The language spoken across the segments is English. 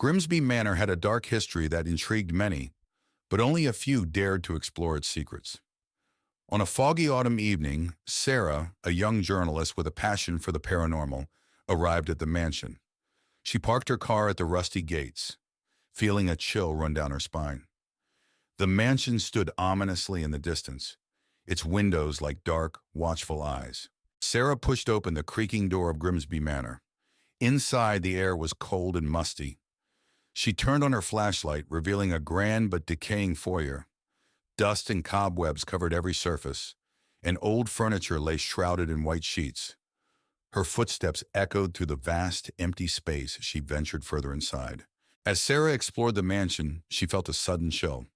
Grimsby Manor had a dark history that intrigued many, but only a few dared to explore its secrets. On a foggy autumn evening, Sarah, a young journalist with a passion for the paranormal, arrived at the mansion. She parked her car at the rusty gates, feeling a chill run down her spine. The mansion stood ominously in the distance, its windows like dark, watchful eyes. Sarah pushed open the creaking door of Grimsby Manor. Inside, the air was cold and musty. She turned on her flashlight, revealing a grand but decaying foyer. Dust and cobwebs covered every surface, and old furniture lay shrouded in white sheets. Her footsteps echoed through the vast, empty space as she ventured further inside. As Sarah explored the mansion, she felt a sudden chill.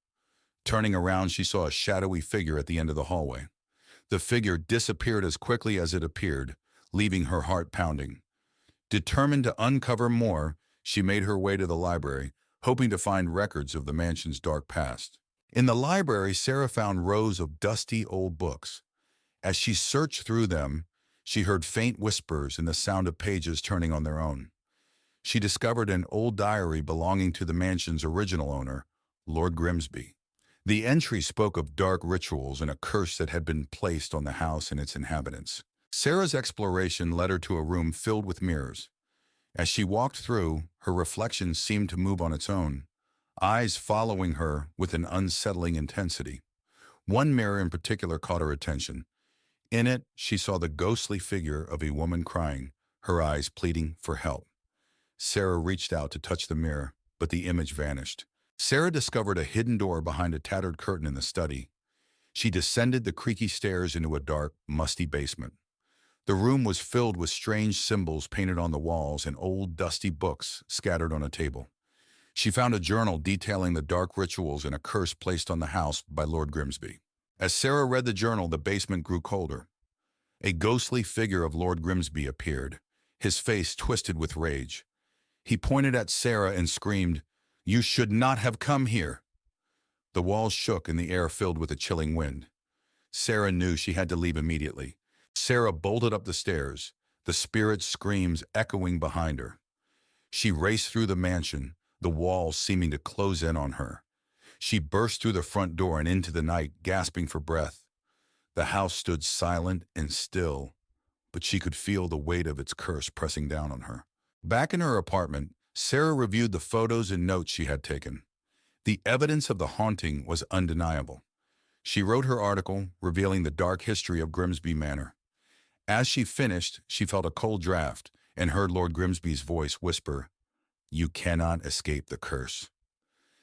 Turning around, she saw a shadowy figure at the end of the hallway. The figure disappeared as quickly as it appeared, leaving her heart pounding. Determined to uncover more, she made her way to the library, hoping to find records of the mansion's dark past. In the library, Sarah found rows of dusty old books. As she searched through them, she heard faint whispers and the sound of pages turning on their own. She discovered an old diary belonging to the mansion's original owner, Lord Grimsby. The entry spoke of dark rituals and a curse that had been placed on the house and its inhabitants. Sarah's exploration led her to a room filled with mirrors. As she walked through, her reflection seemed to move on its own, eyes following her with an unsettling intensity. One mirror in particular caught her attention. In it, she saw the ghostly figure of a woman crying, her eyes pleading for help. Sarah reached out to touch the mirror, but the image vanished. Sarah discovered a hidden door behind a tattered curtain in the study. She descended the creaky stairs into a dark, musty basement. The room was filled with strange symbols painted on the walls and old, dusty books scattered on a table. She found a journal detailing the dark rituals and a curse placed on the house by Lord Grimsby. As Sarah read the journal, the basement grew colder. A ghostly figure of Lord Grimsby appeared, his face twisted with rage. He pointed at Sarah and screamed, "You should not have come here!" The walls shook and the air filled with a chilling wind. Sarah knew she had to leave immediately. Sarah bolted up the stairs, the spirit's screams echoing behind her. She raced through the mansion, the walls seeming to close in on her. She burst through the front door and into the night, gasping for breath. The house stood silent and still, but she could feel the weight of its curse pressing down on her. Back in her apartment, Sarah reviewed the photos and notes she had taken. The evidence of the haunting was undeniable. She wrote her article, revealing the dark history of Grimsby Manor. As she finished, she felt a cold draft and heard Lord Grimsby's voice whisper, "You cannot escape the curse."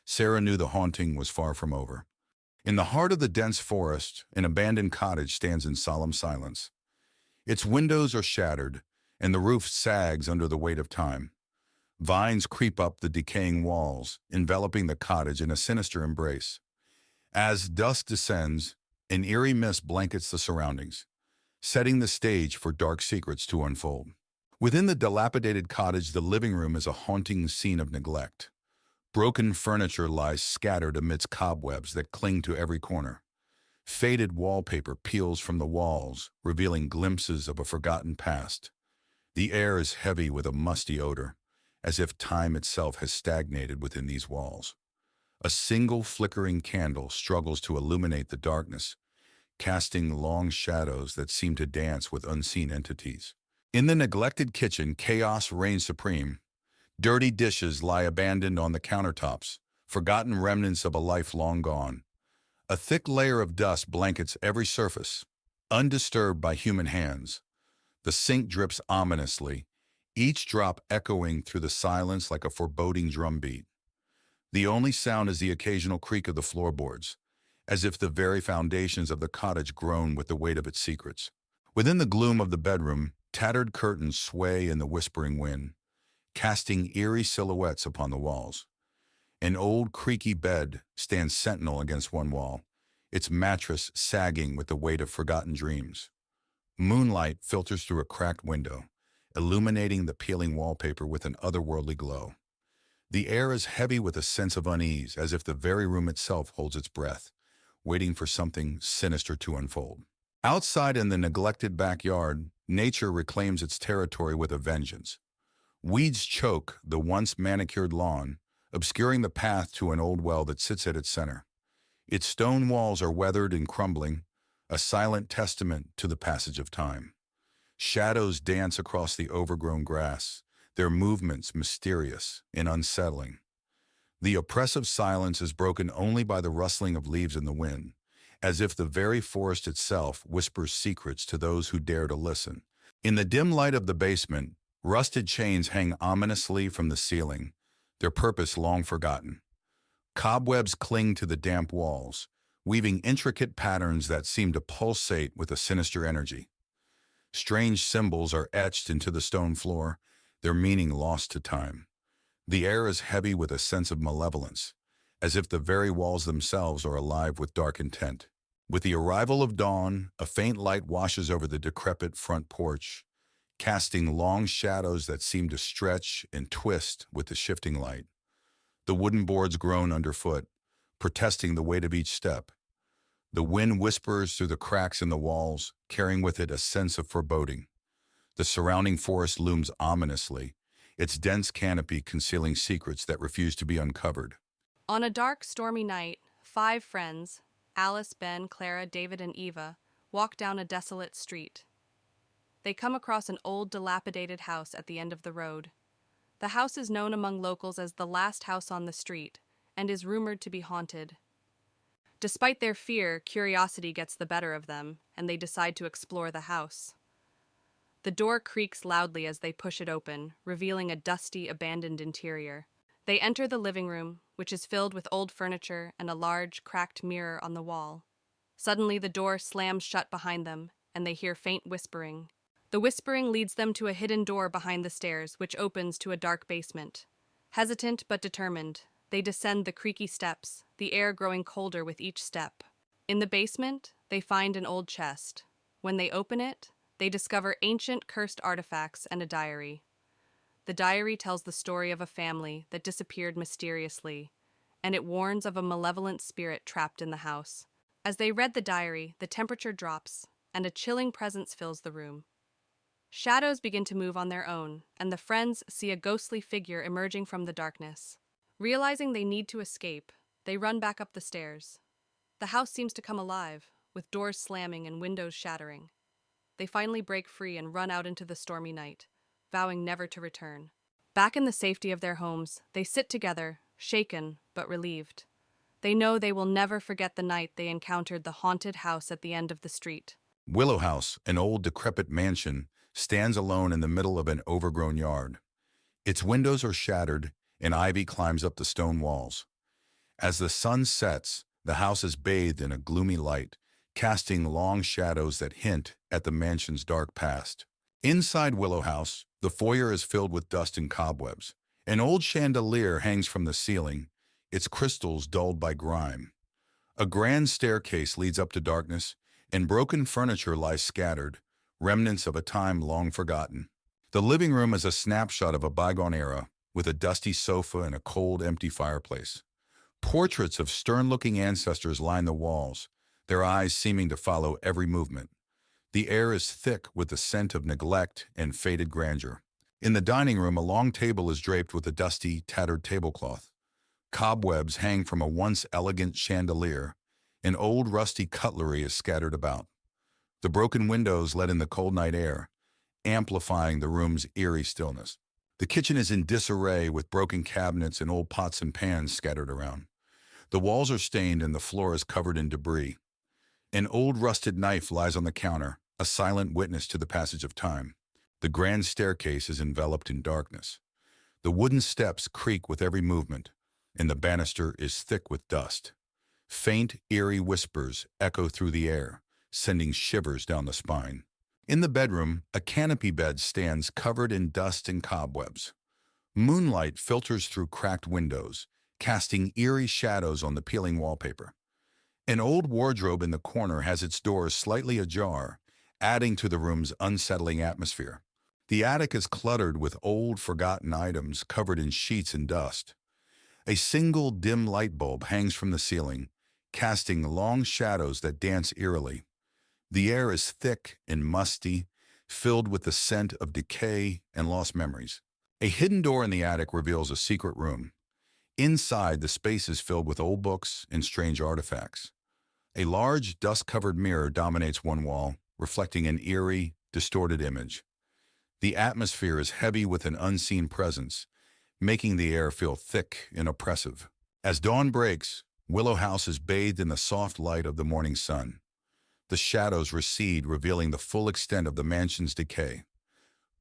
Sarah knew the haunting was far from over. In the heart of the dense forest, an abandoned cottage stands in solemn silence. Its windows are shattered, and the roof sags under the weight of time. Vines creep up the decaying walls, enveloping the cottage in a sinister embrace. As dusk descends, an eerie mist blankets the surroundings, setting the stage for dark secrets to unfold. Within the dilapidated cottage, the living room is a haunting scene of neglect. Broken furniture lies scattered amidst cobwebs that cling to every corner. Faded wallpaper peels from the walls, revealing glimpses of a forgotten past. The air is heavy with a musty odor, as if time itself has stagnated within these walls. A single flickering candle struggles to illuminate the darkness, casting long shadows that seem to dance with unseen entities. In the neglected kitchen, chaos reigns supreme. Dirty dishes lie abandoned on the countertops, forgotten remnants of a life long gone. A thick layer of dust blankets every surface, undisturbed by human hands. The sink drips ominously, each drop echoing through the silence like a foreboding drumbeat. The only sound is the occasional creak of the floorboards, as if the very foundations of the cottage groan with the weight of its secrets. Within the gloom of the bedroom, tattered curtains sway in the whispering wind, casting eerie silhouettes upon the walls. An old creaky bed stands sentinel against one wall, its mattress sagging with the weight of forgotten dreams. Moonlight filters through a cracked window, illuminating the peeling wallpaper with an otherworldly glow. The air is heavy with a sense of unease, as if the very room itself holds its breath, waiting for something sinister to unfold. Outside in the neglected backyard, nature reclaims its territory with a vengeance. Weeds choke the once manicured lawn, obscuring the path to an old well that sits at its center. Its stone walls are weathered and crumbling, a silent testament to the passage of time. Shadows dance across the overgrown grass, their movements mysterious and unsettling. The oppressive silence is broken only by the rustling of leaves in the wind, as if the very forest itself whispers secrets to those who dare to listen. In the dim light of the basement, rusted chains hang ominously from the ceiling, their purpose long forgotten. Cobwebs cling to the damp walls, weaving intricate patterns that seem to pulsate with a sinister energy. Strange symbols are etched into the stone floor, their meaning lost to time. The air is heavy with a sense of malevolence, as if the very walls themselves are alive with dark intent. With the arrival of dawn, a faint light washes over the decrepit front porch, casting long shadows that seem to stretch and twist with the shifting light. The wooden boards groan underfoot, protesting the weight of each step. The wind whispers through the cracks in the walls, carrying with it a sense of foreboding. The surrounding forest looms ominously, its dense canopy concealing secrets that refuse to be uncovered. On a dark, stormy night, 5 friends, Alice, Ben, Clara, David, and Eva, walk down a desolate street. They come across an old, dilapidated house at the end of the road. The house is known among locals as the last house on the street and is rumored to be haunted. Despite their fear, curiosity gets the better of them, and they decide to explore the house. The door creaks loudly as they push it open, revealing a dusty, abandoned interior. They enter the living room, which is filled with old furniture and a large, cracked mirror on the wall. Suddenly, the door slams shut behind them, and they hear faint whispering. The whispering leads them to a hidden door behind the stairs, which opens to a dark basement. Hesitant but determined, they descend the creaky steps, the air growing colder with each step. In the basement, they find an old chest. When they open it, they discover ancient cursed artifacts and a diary. The diary tells the story of a family that disappeared mysteriously, and it warns of a malevolent spirit trapped in the house. As they read the diary, the temperature drops, and a chilling presence fills the room. Shadows begin to move on their own, and the friends see a ghostly figure emerging from the darkness. Realizing they need to escape, they run back up the stairs. The house seems to come alive, with doors slamming and windows shattering. They finally break free and run out into the stormy night, vowing never to return. Back in the safety of their homes, they sit together, shaken but relieved. They know they will never forget the night they encountered the haunted house at the end of the street. Willow House, an old decrepit mansion, stands alone in the middle of an overgrown yard. Its windows are shattered, and ivy climbs up the stone walls. As the sun sets, the house is bathed in a gloomy light, casting long shadows that hint at the mansion's dark past. Inside Willow House, the foyer is filled with dust and cobwebs. An old chandelier hangs from the ceiling, its crystals dulled by grime. A grand staircase leads up to darkness, and broken furniture lies scattered, remnants of a time long forgotten. The living room is a snapshot of a bygone era, with a dusty sofa and a cold, empty fireplace. Portraits of stern-looking ancestors line the walls, their eyes seeming to follow every movement. The air is thick with the scent of neglect and faded grandeur. In the dining room, a long table is draped with a dusty, tattered tablecloth. Cobwebs hang from a once elegant chandelier, and old rusty cutlery is scattered about. The broken windows let in the cold night air, amplifying the room's eerie stillness. The kitchen is in disarray with broken cabinets and old pots and pans scattered around. The walls are stained and the floor is covered in debris. An old rusted knife lies on the counter, a silent witness to the passage of time. The grand staircase is enveloped in darkness. The wooden steps creak with every movement, and the banister is thick with dust. Faint, eerie whispers echo through the air, sending shivers down the spine. In the bedroom, a canopy bed stands covered in dust and cobwebs. Moonlight filters through cracked windows, casting eerie shadows on the peeling wallpaper. An old wardrobe in the corner has its doors slightly ajar, adding to the room's unsettling atmosphere. The attic is cluttered with old, forgotten items covered in sheets and dust. A single dim light bulb hangs from the ceiling, casting long shadows that dance eerily. The air is thick and musty, filled with the scent of decay and lost memories. A hidden door in the attic reveals a secret room. Inside, the space is filled with old books and strange artifacts. A large, dust-covered mirror dominates one wall, reflecting an eerie, distorted image. The atmosphere is heavy with an unseen presence, making the air feel thick and oppressive. As dawn breaks, Willow House is bathed in the soft light of the morning sun. The shadows recede, revealing the full extent of the mansion's decay.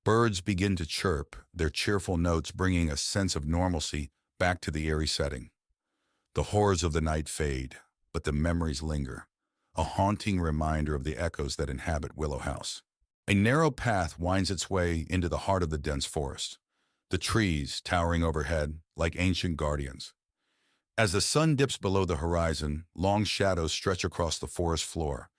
Birds begin to chirp, their cheerful notes bringing a sense of normalcy back to the eerie setting. The horrors of the night fade, but the memories linger, a haunting reminder of the echoes that inhabit Willow House. A narrow path winds its way into the heart of the dense forest, the trees towering overhead like ancient guardians. As the sun dips below the horizon, long shadows stretch across the forest floor,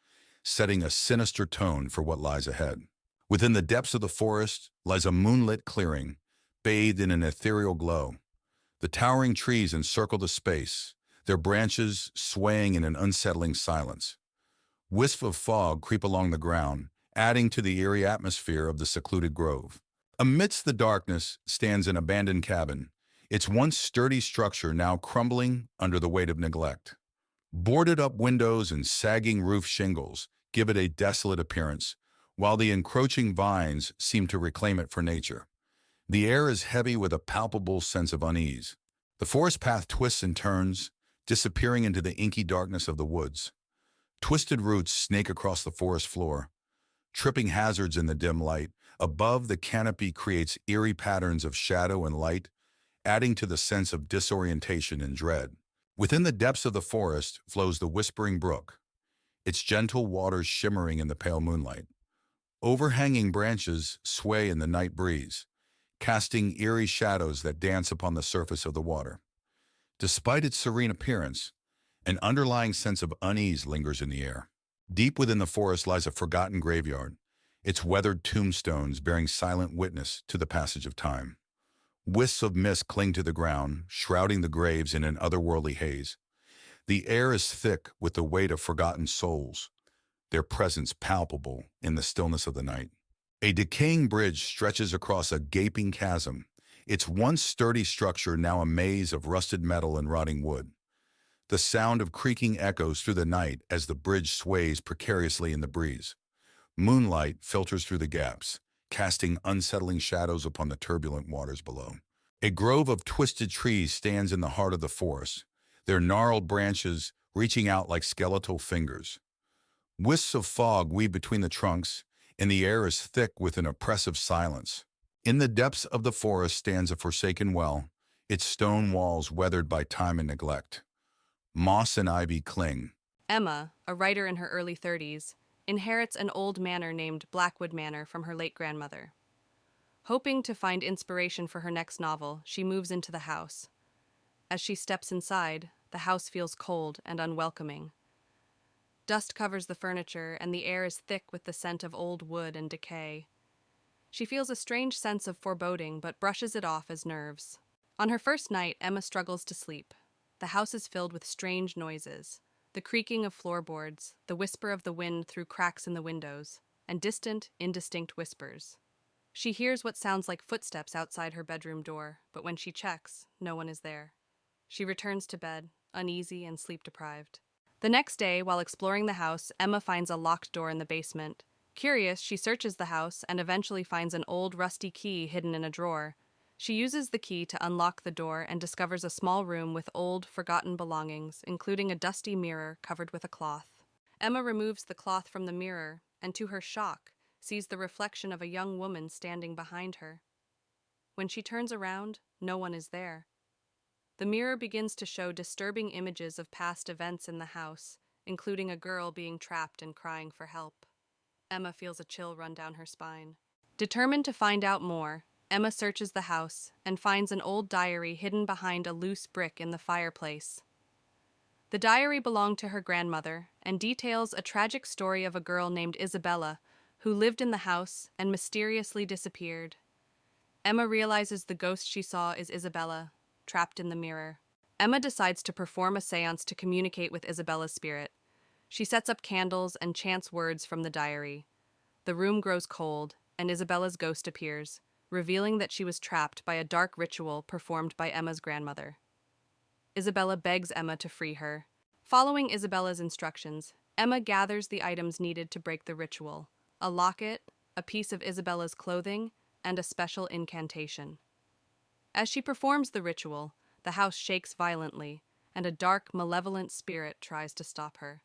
setting a sinister tone for what lies ahead. Within the depths of the forest lies a moonlit clearing, bathed in an ethereal glow. The towering trees encircle the space, their branches swaying in an unsettling silence. Wisps of fog creep along the ground, adding to the eerie atmosphere of the secluded grove. Amidst the darkness stands an abandoned cabin, its once sturdy structure now crumbling under the weight of neglect. Boarded-up windows and sagging roof shingles give it a desolate appearance, while the encroaching vines seem to reclaim it for nature. The air is heavy with a palpable sense of unease. The forest path twists and turns, disappearing into the inky darkness of the woods. Twisted roots snake across the forest floor, tripping hazards in the dim light. Above, the canopy creates eerie patterns of shadow and light, adding to the sense of disorientation and dread. Within the depths of the forest flows the Whispering Brook, its gentle waters shimmering in the pale moonlight. Overhanging branches sway in the night breeze, casting eerie shadows that dance upon the surface of the water. Despite its serene appearance, an underlying sense of unease lingers in the air. Deep within the forest lies a forgotten graveyard, its weathered tombstones bearing silent witness to the passage of time. Wisps of mist cling to the ground, shrouding the graves in an otherworldly haze. The air is thick with the weight of forgotten souls, their presence palpable in the stillness of the night. A decaying bridge stretches across a gaping chasm, its once sturdy structure now a maze of rusted metal and rotting wood. The sound of creaking echoes through the night as the bridge sways precariously in the breeze. Moonlight filters through the gaps, casting unsettling shadows upon the turbulent waters below. A grove of twisted trees stands in the heart of the forest, their gnarled branches reaching out like skeletal fingers. Wisps of fog weave between the trunks, and the air is thick with an oppressive silence. In the depths of the forest stands a forsaken well, its stone walls weathered by time and neglect. Moss and ivy cling. Emma, a writer in her early 30s, inherits an old manor named Blackwood Manor from her late grandmother. Hoping to find inspiration for her next novel, she moves into the house. As she steps inside, the house feels cold and unwelcoming. Dust covers the furniture, and the air is thick with the scent of old wood and decay. She feels a strange sense of foreboding, but brushes it off as nerves. On her first night, Emma struggles to sleep. The house is filled with strange noises, the creaking of floorboards, the whisper of the wind through cracks in the windows, and distant, indistinct whispers. She hears what sounds like footsteps outside her bedroom door, but when she checks, no one is there. She returns to bed, uneasy and sleep-deprived. The next day, while exploring the house, Emma finds a locked door in the basement. Curious, she searches the house and eventually finds an old rusty key hidden in a drawer. She uses the key to unlock the door and discovers a small room with old, forgotten belongings, including a dusty mirror covered with a cloth. Emma removes the cloth from the mirror and, to her shock, sees the reflection of a young woman standing behind her. When she turns around, no one is there. The mirror begins to show disturbing images of past events in the house, including a girl being trapped and crying for help. Emma feels a chill run down her spine. Determined to find out more, Emma searches the house and finds an old diary hidden behind a loose brick in the fireplace. The diary belonged to her grandmother and details a tragic story of a girl named Isabella who lived in the house and mysteriously disappeared. Emma realizes the ghost she saw is Isabella, trapped in the mirror. Emma decides to perform a seance to communicate with Isabella's spirit. She sets up candles and chants words from the diary. The room grows cold, and Isabella's ghost appears. revealing that she was trapped by a dark ritual performed by Emma's grandmother. Isabella begs Emma to free her. Following Isabella's instructions, Emma gathers the items needed to break the ritual: a locket, a piece of Isabella's clothing, and a special incantation. As she performs the ritual, the house shakes violently, and a dark, malevolent spirit tries to stop her.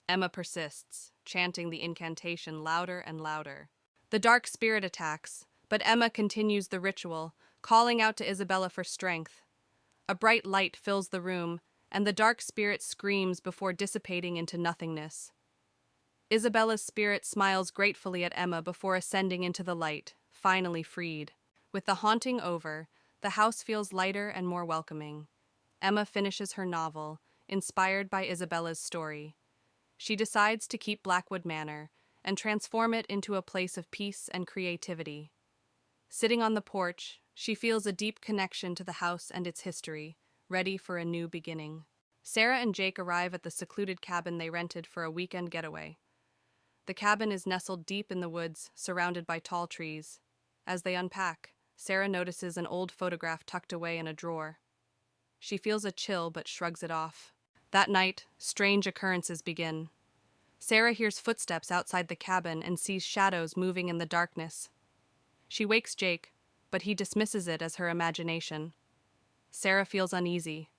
Emma persists, chanting the incantation louder and louder. The dark spirit attacks, but Emma continues the ritual, calling out to Isabella for strength. A bright light fills the room, and the dark spirit screams before dissipating into nothingness. Isabella's spirit smiles gratefully at Emma before ascending into the light, finally freed. With the haunting over, the house feels lighter and more welcoming. Emma finishes her novel, inspired by Isabella's story. She decides to keep Blackwood Manor and transform it into a place of peace and creativity. Sitting on the porch, she feels a deep connection to the house and its history, ready for a new beginning. Sarah and Jake arrive at the secluded cabin they rented for a weekend getaway. The cabin is nestled deep in the woods, surrounded by tall trees. As they unpack, Sarah notices an old photograph tucked away in a drawer. She feels a chill but shrugs it off. That night, strange occurrences begin. Sarah hears footsteps outside the cabin and sees shadows moving in the darkness. She wakes Jake, but he dismisses it as her imagination. Sarah feels uneasy,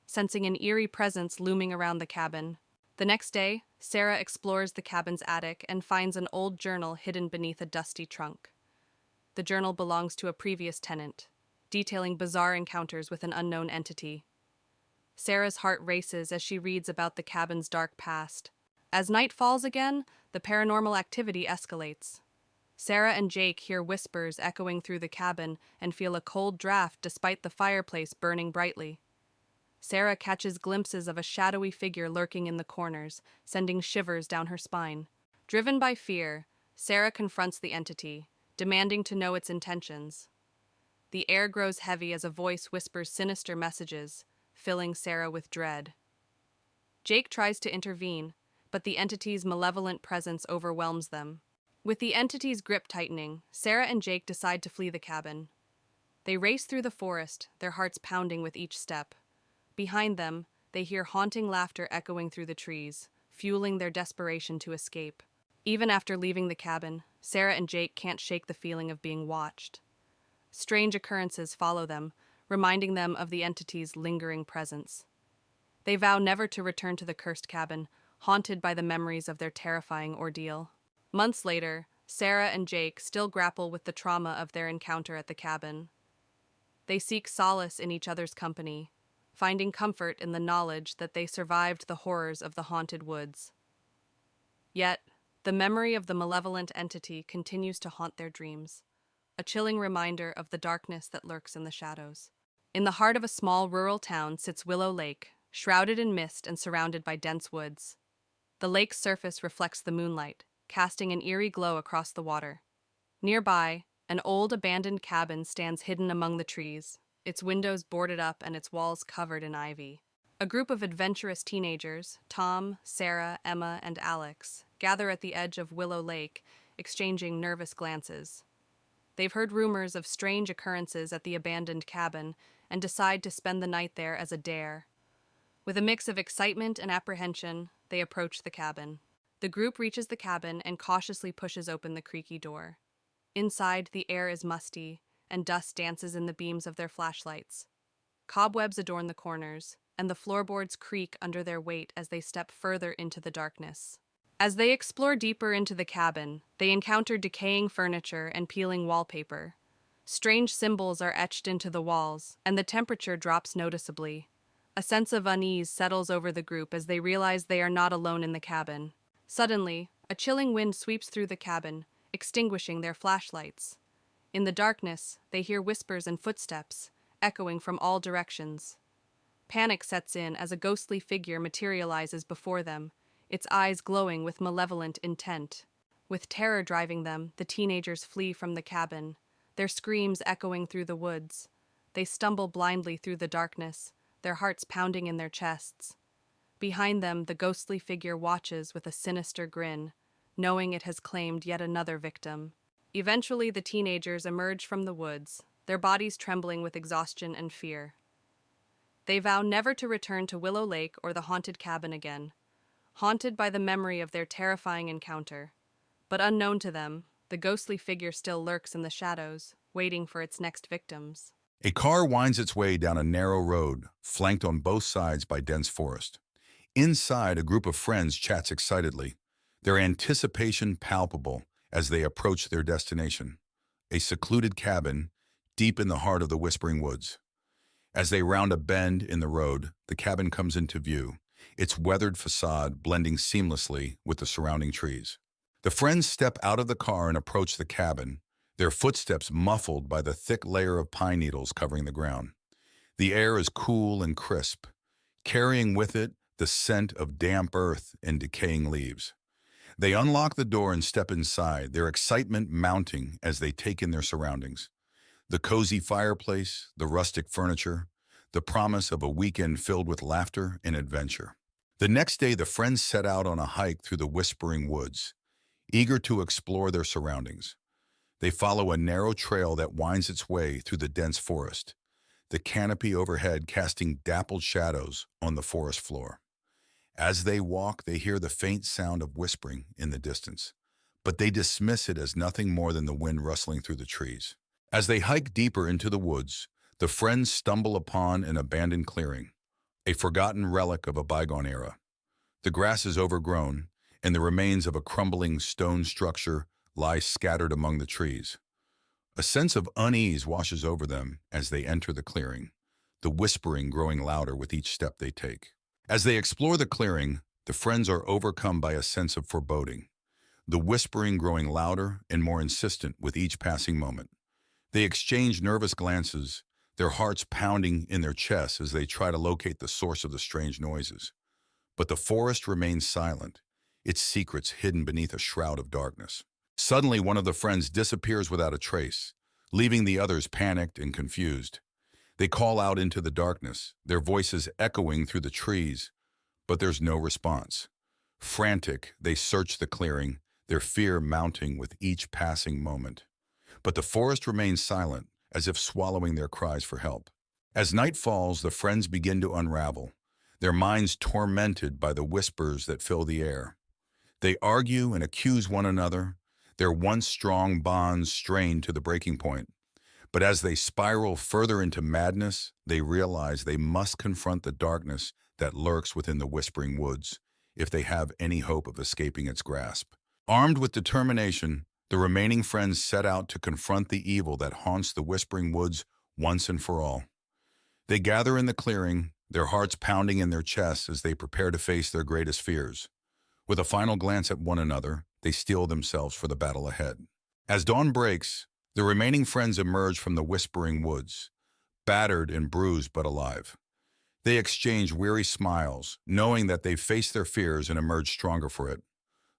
sensing an eerie presence looming around the cabin. The next day, Sarah explores the cabin's attic and finds an old journal hidden beneath a dusty trunk. The journal belongs to a previous tenant, detailing bizarre encounters with an unknown entity. Sarah's heart races as she reads about the cabin's dark past. As night falls again, the paranormal activity escalates. Sarah and Jake hear whispers echoing through the cabin and feel a cold draft despite the fireplace burning brightly. Sarah catches glimpses of a shadowy figure lurking in the corners, sending shivers down her spine. Driven by fear, Sarah confronts the entity, demanding to know its intentions. The air grows heavy as a voice whispers sinister messages, filling Sarah with dread. Jake tries to intervene, but the entity's malevolent presence overwhelms them. With the entity's grip tightening, Sarah and Jake decide to flee the cabin. They race through the forest, their hearts pounding with each step. Behind them, they hear haunting laughter echoing through the trees, fueling their desperation to escape. Even after leaving the cabin, Sarah and Jake can't shake the feeling of being watched. Strange occurrences follow them, reminding them of the entity's lingering presence. They vow never to return to the cursed cabin, haunted by the memories of their terrifying ordeal. Months later, Sarah and Jake still grapple with the trauma of their encounter at the cabin. They seek solace in each other's company, finding comfort in the knowledge that they survived the horrors of the haunted woods. Yet, the memory of the malevolent entity continues to haunt their dreams, a chilling reminder of the darkness that lurks in the shadows. In the heart of a small rural town sits Willow Lake, shrouded in mist and surrounded by dense woods. The lake's surface reflects the moonlight, casting an eerie glow across the water. Nearby, an old abandoned cabin stands hidden among the trees, its windows boarded up and its walls covered in ivy. A group of adventurous teenagers, Tom, Sarah, Emma, and Alex, gather at the edge of Willow Lake, exchanging nervous glances. They've heard rumors of strange occurrences at the abandoned cabin and decide to spend the night there as a dare. With a mix of excitement and apprehension, they approach the cabin. The group reaches the cabin and cautiously pushes open the creaky door. Inside, the air is musty, and dust dances in the beams of their flashlights. Cobwebs adorn the corners, and the floorboards creak under their weight as they step further into the darkness. As they explore deeper into the cabin, they encounter decaying furniture and peeling wallpaper. Strange symbols are etched into the walls, and the temperature drops noticeably. A sense of unease settles over the group as they realize they are not alone in the cabin. Suddenly, a chilling wind sweeps through the cabin, extinguishing their flashlights. In the darkness, they hear whispers and footsteps, echoing from all directions. Panic sets in as a ghostly figure materializes before them, its eyes glowing with malevolent intent. With terror driving them, the teenagers flee from the cabin, their screams echoing through the woods. They stumble blindly through the darkness, their hearts pounding in their chests. Behind them, the ghostly figure watches with a sinister grin, knowing it has claimed yet another victim. Eventually, the teenagers emerge from the woods, their bodies trembling with exhaustion and fear. They vow never to return to Willow Lake or the haunted cabin again, haunted by the memory of their terrifying encounter. But unknown to them, the ghostly figure still lurks in the shadows, waiting for its next victims. A car winds its way down a narrow road, flanked on both sides by dense forest. Inside, a group of friends chats excitedly, their anticipation palpable as they approach their destination, a secluded cabin deep in the heart of the Whispering Woods. As they round a bend in the road, the cabin comes into view, its weathered facade blending seamlessly with the surrounding trees. The friends step out of the car and approach the cabin, their footsteps muffled by the thick layer of pine needles covering the ground. The air is cool and crisp, carrying with it the scent of damp earth and decaying leaves. They unlock the door and step inside, their excitement mounting as they take in their surroundings. The cozy fireplace, the rustic furniture, the promise of a weekend filled with laughter and adventure. The next day, the friends set out on a hike through the Whispering Woods, eager to explore their surroundings. They follow a narrow trail that winds its way through the dense forest, the canopy overhead casting dappled shadows on the forest floor. As they walk, they hear the faint sound of whispering in the distance, but they dismiss it as nothing more than the wind rustling through the trees. As they hike deeper into the woods, the friends stumble upon an abandoned clearing, a forgotten relic of a bygone era. The grass is overgrown, and the remains of a crumbling stone structure lie scattered among the trees. A sense of unease washes over them as they enter the clearing, the whispering growing louder with each step they take. As they explore the clearing, the friends are overcome by a sense of foreboding, the whispering growing louder and more insistent with each passing moment. They exchange nervous glances, their hearts pounding in their chests as they try to locate the source of the strange noises. But the forest remains silent, its secrets hidden beneath a shroud of darkness. Suddenly, one of the friends disappears without a trace, leaving the others panicked and confused. They call out into the darkness, their voices echoing through the trees, but there's no response. Frantic, they search the clearing, their fear mounting with each passing moment. But the forest remains silent, as if swallowing their cries for help. As night falls, the friends begin to unravel, their minds tormented by the whispers that fill the air. They argue and accuse one another, their once strong bonds strained to the breaking point. But as they spiral further into madness, they realize they must confront the darkness that lurks within the Whispering Woods if they have any hope of escaping its grasp. Armed with determination, the remaining friends set out to confront the evil that haunts the Whispering Woods once and for all. They gather in the clearing, their hearts pounding in their chests as they prepare to face their greatest fears. With a final glance at one another, they steel themselves for the battle ahead. As dawn breaks, the remaining friends emerge from the Whispering Woods, battered and bruised but alive. They exchange weary smiles, knowing that they've faced their fears and emerged stronger for it.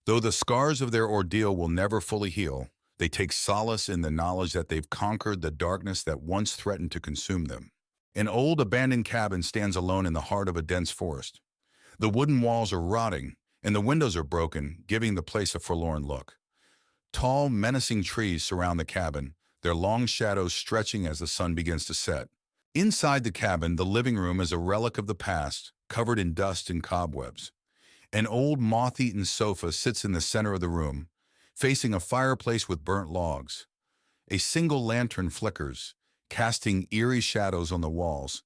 Though the scars of their ordeal will never fully heal, they take solace in the knowledge that they've conquered the darkness that once threatened to consume them. An old abandoned cabin stands alone in the heart of a dense forest. The wooden walls are rotting, and the windows are broken, giving the place a forlorn look. Tall, menacing trees surround the cabin, their long shadows stretching as the sun begins to set. Inside the cabin, the living room is a relic of the past, covered in dust and cobwebs. An old moth-eaten sofa sits in the center of the room, facing a fireplace with burnt logs. A single lantern flickers, casting eerie shadows on the walls,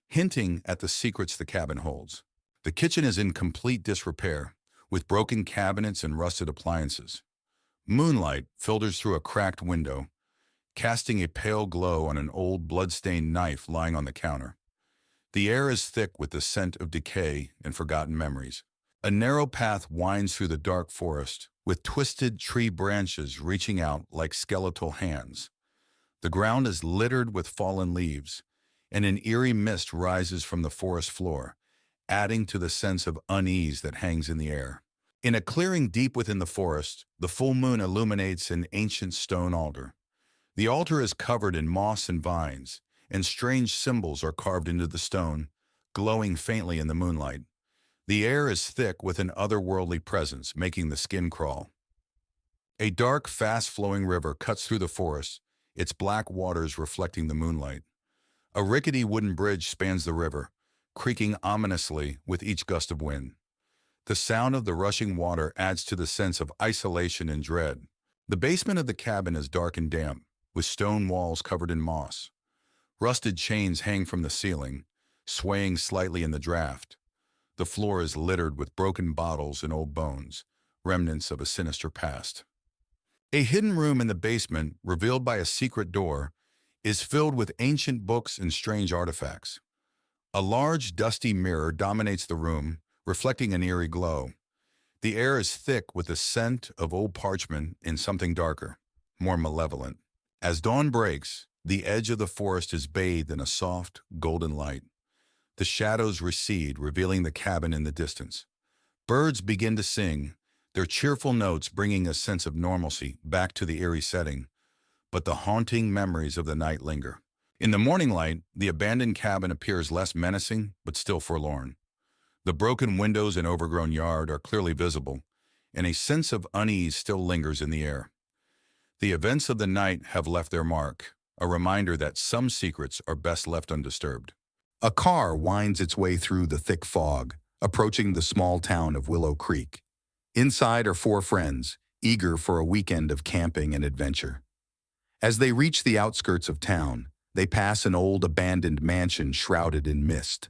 hinting at the secrets the cabin holds. The kitchen is in complete disrepair, with broken cabinets and rusted appliances. Moonlight filters through a cracked window, casting a pale glow on an old blood-stained knife lying on the counter. The air is thick with the scent of decay and forgotten memories. A narrow path winds through the dark forest, with twisted tree branches reaching out like skeletal hands. The ground is littered with fallen leaves, and an eerie mist rises from the forest floor, adding to the sense of unease that hangs in the air. In a clearing deep within the forest, the full moon illuminates an ancient stone altar. The altar is covered in moss and vines, and strange symbols are carved into the stone, glowing faintly in the moonlight. The air is thick with an otherworldly presence, making the skin crawl. A dark, fast-flowing river cuts through the forest, its black waters reflecting the moonlight. A rickety wooden bridge spans the river, creaking ominously with each gust of wind. The sound of the rushing water adds to the sense of isolation and dread. The basement of the cabin is dark and damp, with stone walls covered in moss. Rusted chains hang from the ceiling, swaying slightly in the draft. The floor is littered with broken bottles and old bones, remnants of a sinister past. A hidden room in the basement, revealed by a secret door, is filled with ancient books and strange artifacts. A large, dusty mirror dominates the room, reflecting an eerie glow. The air is thick with the scent of old parchment and something darker, more malevolent. As dawn breaks, the edge of the forest is bathed in a soft, golden light. The shadows recede, revealing the cabin in the distance. Birds begin to sing, their cheerful notes bringing a sense of normalcy back to the eerie setting, but the haunting memories of the night linger. In the morning light, the abandoned cabin appears less menacing, but still forlorn. The broken windows and overgrown yard are clearly visible, and a sense of unease still lingers in the air. The events of the night have left their mark, a reminder that some secrets are best left undisturbed. A car winds its way through the thick fog, approaching the small town of Willow Creek. Inside are four friends, eager for a weekend of camping and adventure. As they reach the outskirts of town, they pass an old abandoned mansion shrouded in mist.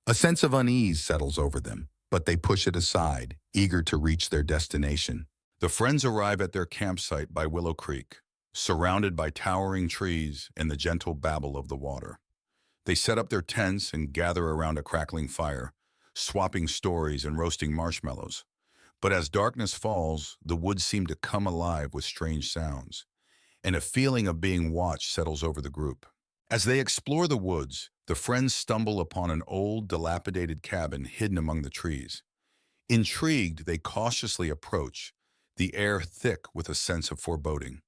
A sense of unease settles over them, but they push it aside, eager to reach their destination. The friends arrive at their campsite by Willow Creek, surrounded by towering trees and the gentle babble of the water. They set up their tents and gather around a crackling fire, swapping stories and roasting marshmallows. But as darkness falls, the woods seem to come alive with strange sounds, and a feeling of being watched settles over the group. As they explore the woods, the friends stumble upon an old, dilapidated cabin hidden among the trees. Intrigued, they cautiously approach, the air thick with a sense of foreboding.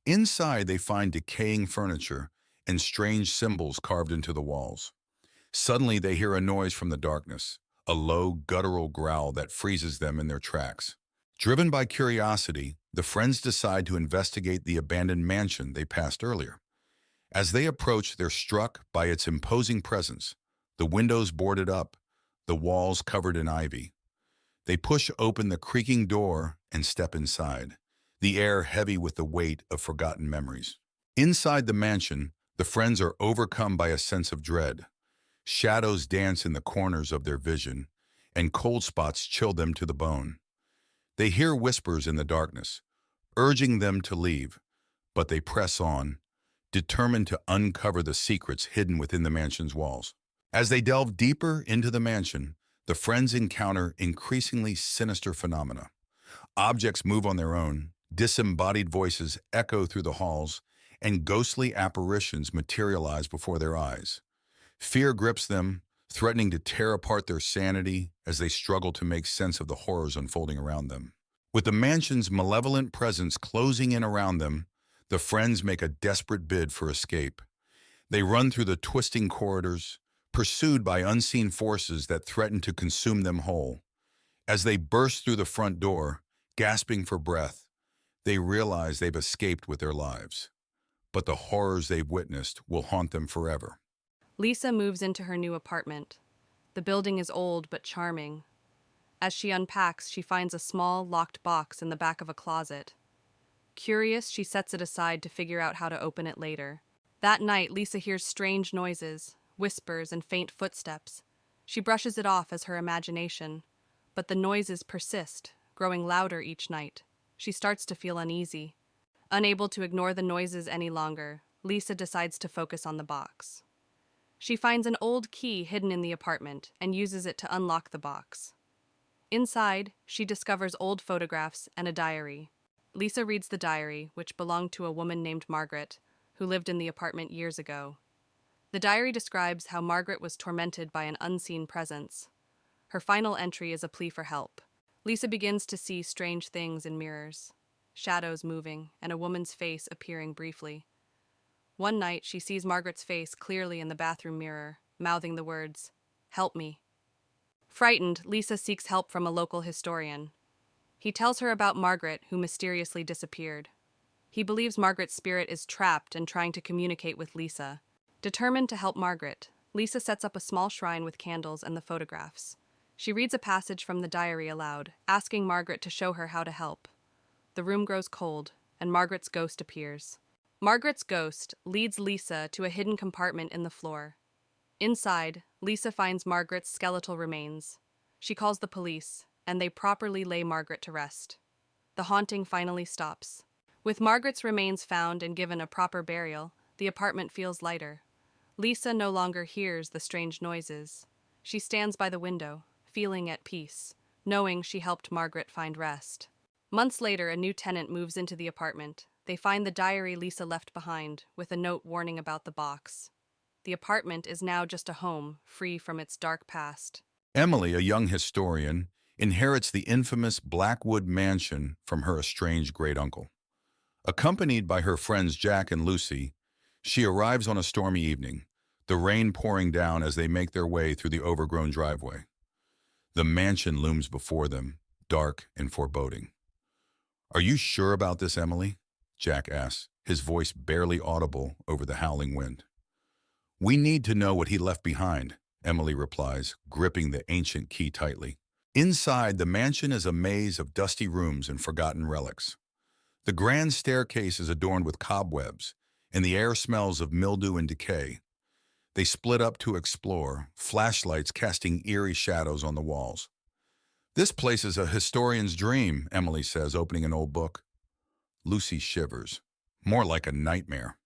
Inside, they find decaying furniture and strange symbols carved into the walls. Suddenly, they hear a noise from the darkness, a low, guttural growl that freezes them in their tracks. Driven by curiosity, the friends decide to investigate the abandoned mansion they passed earlier. As they approach, they're struck by its imposing presence, the windows boarded up, the walls covered in ivy. They push open the creaking door and step inside, the air heavy with the weight of forgotten memories. Inside the mansion, the friends are overcome by a sense of dread. Shadows dance in the corners of their vision, and cold spots chill them to the bone. They hear whispers in the darkness, urging them to leave, but they press on, determined to uncover the secrets hidden within the mansion's walls. As they delve deeper into the mansion, the friends encounter increasingly sinister phenomena. Objects move on their own, disembodied voices echo through the halls, and ghostly apparitions materialize before their eyes. Fear grips them, threatening to tear apart their sanity as they struggle to make sense of the horrors unfolding around them. With the mansion's malevolent presence closing in around them, the friends make a desperate bid for escape. They run through the twisting corridors, pursued by unseen forces that threaten to consume them whole. As they burst through the front door, gasping for breath, they realize they've escaped with their lives. But the horrors they've witnessed will haunt them forever. Lisa moves into her new apartment. The building is old but charming. As she unpacks, she finds a small, locked box in the back of a closet. Curious, she sets it aside to figure out how to open it later. That night, Lisa hears strange noises, whispers, and faint footsteps. She brushes it off as her imagination, but the noises persist, growing louder each night. She starts to feel uneasy. Unable to ignore the noises any longer, Lisa decides to focus on the box. She finds an old key hidden in the apartment and uses it to unlock the box. Inside, she discovers old photographs and a diary. Lisa reads the diary, which belonged to a woman named Margaret, who lived in the apartment years ago. The diary describes how Margaret was tormented by an unseen presence. Her final entry is a plea for help. Lisa begins to see strange things in mirrors, shadows moving, and a woman's face appearing briefly. One night, she sees Margaret's face clearly in the bathroom mirror, mouthing the words, "Help me." Frightened, Lisa seeks help from a local historian. He tells her about Margaret, who mysteriously disappeared. He believes Margaret's spirit is trapped and trying to communicate with Lisa. Determined to help Margaret, Lisa sets up a small shrine with candles and the photographs. She reads a passage from the diary aloud, asking Margaret to show her how to help. The room grows cold, and Margaret's ghost appears. Margaret's ghost leads Lisa to a hidden compartment in the floor. Inside, Lisa finds Margaret's skeletal remains. She calls the police, and they properly lay Margaret to rest. The haunting finally stops. With Margaret's remains found and given a proper burial, the apartment feels lighter. Lisa no longer hears the strange noises. She stands by the window, feeling at peace, knowing she helped Margaret find rest. Months later, a new tenant moves into the apartment. They find the diary Lisa left behind, with a note warning about the box. The apartment is now just a home, free from its dark past. Emily, a young historian, inherits the infamous Blackwood mansion from her estranged great-uncle. Accompanied by her friends Jack and Lucy, she arrives on a stormy evening, the rain pouring down as they make their way through the overgrown driveway. The mansion looms before them, dark and foreboding. "Are you sure about this, Emily?" Jack asks, his voice barely audible over the howling wind. "We need to know what he left behind," Emily replies, gripping the ancient key tightly. Inside, the mansion is a maze of dusty rooms and forgotten relics. The grand staircase is adorned with cobwebs, and the air smells of mildew and decay. They split up to explore, flashlights casting eerie shadows on the walls. "This place is a historian's dream," Emily says, opening an old book. Lucy shivers. "More like a nightmare."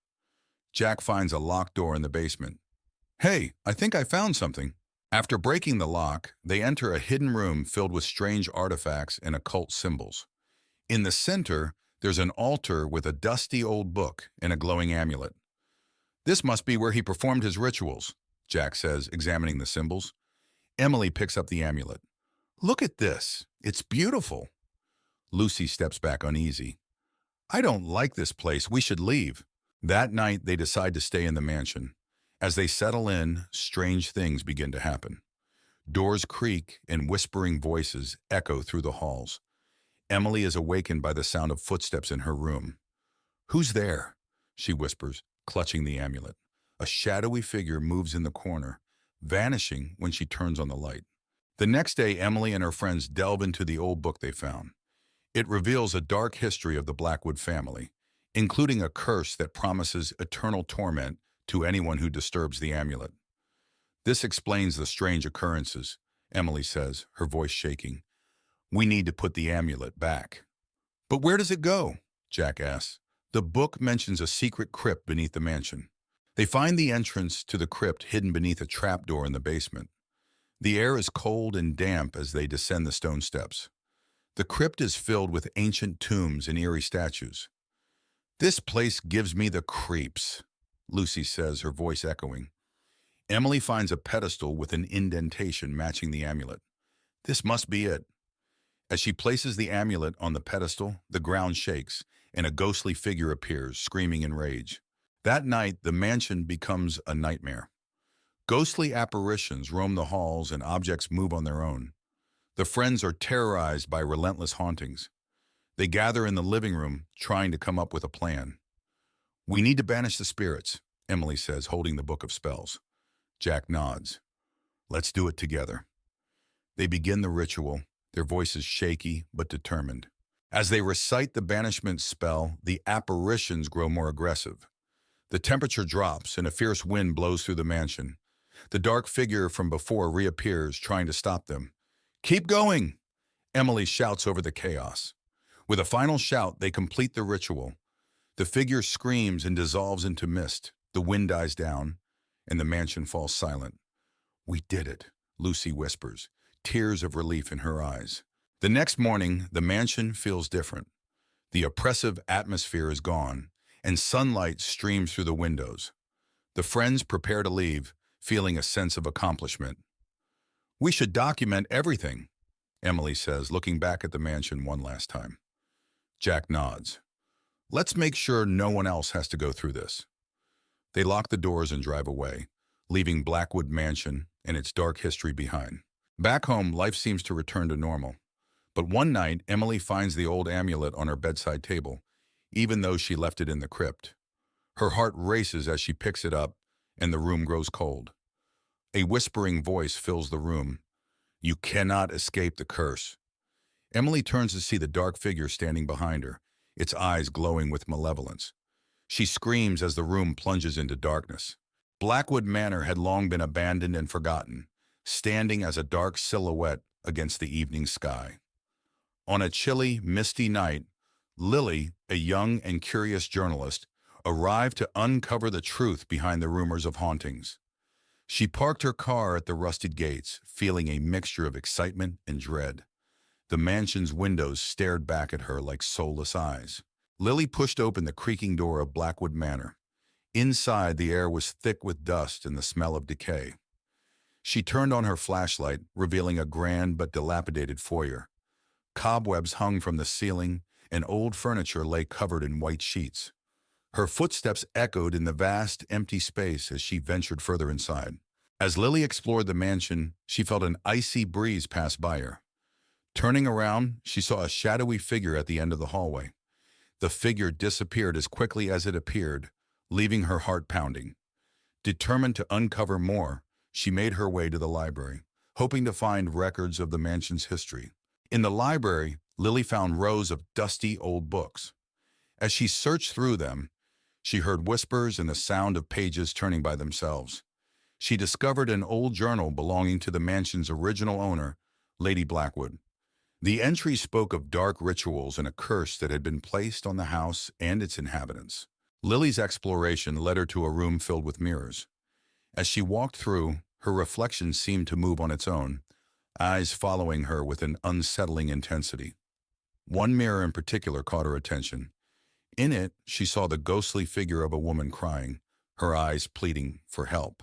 Jack finds a locked door in the basement. "Hey, I think I found something." After breaking the lock, they enter a hidden room filled with strange artifacts and occult symbols. In the center, there's an altar with a dusty old book and a glowing amulet. "This must be where he performed his rituals," Jack says, examining the symbols. Emily picks up the amulet. "Look at this. It's beautiful." Lucy steps back uneasy. "I don't like this place. We should leave." That night, they decide to stay in the mansion. As they settle in, strange things begin to happen. Doors creak and whispering voices echo through the halls. Emily is awakened by the sound of footsteps in her room. "Who's there?" she whispers, clutching the amulet. A shadowy figure moves in the corner, vanishing when she turns on the light. The next day, Emily and her friends delve into the old book they found. It reveals a dark history of the Blackwood family, including a curse that promises eternal torment to anyone who disturbs the amulet. "This explains the strange occurrences," Emily says, her voice shaking. "We need to put the amulet back." "But where does it go?" Jack asks. The book mentions a secret crypt beneath the mansion. They find the entrance to the crypt hidden beneath a trapdoor in the basement. The air is cold and damp as they descend the stone steps. The crypt is filled with ancient tombs and eerie statues. "This place gives me the creeps," Lucy says, her voice echoing. Emily finds a pedestal with an indentation matching the amulet. "This must be it." As she places the amulet on the pedestal, the ground shakes, and a ghostly figure appears, screaming in rage. That night, the mansion becomes a nightmare. Ghostly apparitions roam the halls and objects move on their own. The friends are terrorized by relentless hauntings. They gather in the living room, trying to come up with a plan. "We need to banish the spirits," Emily says, holding the book of spells. Jack nods. "Let's do it together." They begin the ritual, their voices shaky but determined. As they recite the banishment spell, the apparitions grow more aggressive. The temperature drops and a fierce wind blows through the mansion. The dark figure from before reappears, trying to stop them. "Keep going!" Emily shouts over the chaos. With a final shout, they complete the ritual. The figure screams and dissolves into mist. The wind dies down, and the mansion falls silent. "We did it," Lucy whispers, tears of relief in her eyes. The next morning, the mansion feels different. The oppressive atmosphere is gone, and sunlight streams through the windows. The friends prepare to leave, feeling a sense of accomplishment. "We should document everything," Emily says, looking back at the mansion one last time. Jack nods. "Let's make sure no one else has to go through this." They lock the doors and drive away, leaving Blackwood Mansion and its dark history behind. Back home, life seems to return to normal. But one night, Emily finds the old amulet on her bedside table, even though she left it in the crypt. Her heart races as she picks it up, and the room grows cold. A whispering voice fills the room. You cannot escape the curse. Emily turns to see the dark figure standing behind her, its eyes glowing with malevolence. She screams as the room plunges into darkness. Blackwood Manor had long been abandoned and forgotten, standing as a dark silhouette against the evening sky. On a chilly, misty night, Lily, a young and curious journalist, arrived to uncover the truth behind the rumors of hauntings. She parked her car at the rusted gates, feeling a mixture of excitement and dread. The mansion's windows stared back at her like soulless eyes. Lily pushed open the creaking door of Blackwood Manor. Inside, the air was thick with dust and the smell of decay. She turned on her flashlight, revealing a grand but dilapidated foyer. Cobwebs hung from the ceiling, and old furniture lay covered in white sheets. Her footsteps echoed in the vast, empty space as she ventured further inside. As Lily explored the mansion, she felt an icy breeze pass by her. Turning around, she saw a shadowy figure at the end of the hallway. The figure disappeared as quickly as it appeared, leaving her heart pounding. Determined to uncover more, she made her way to the library, hoping to find records of the mansion's history. In the library, Lily found rows of dusty old books. As she searched through them, she heard whispers and the sound of pages turning by themselves. She discovered an old journal belonging to the mansion's original owner, Lady Blackwood. The entry spoke of dark rituals and a curse that had been placed on the house and its inhabitants. Lily's exploration led her to a room filled with mirrors. As she walked through, her reflection seemed to move on its own, eyes following her with an unsettling intensity. One mirror in particular caught her attention. In it, she saw the ghostly figure of a woman crying, her eyes pleading for help.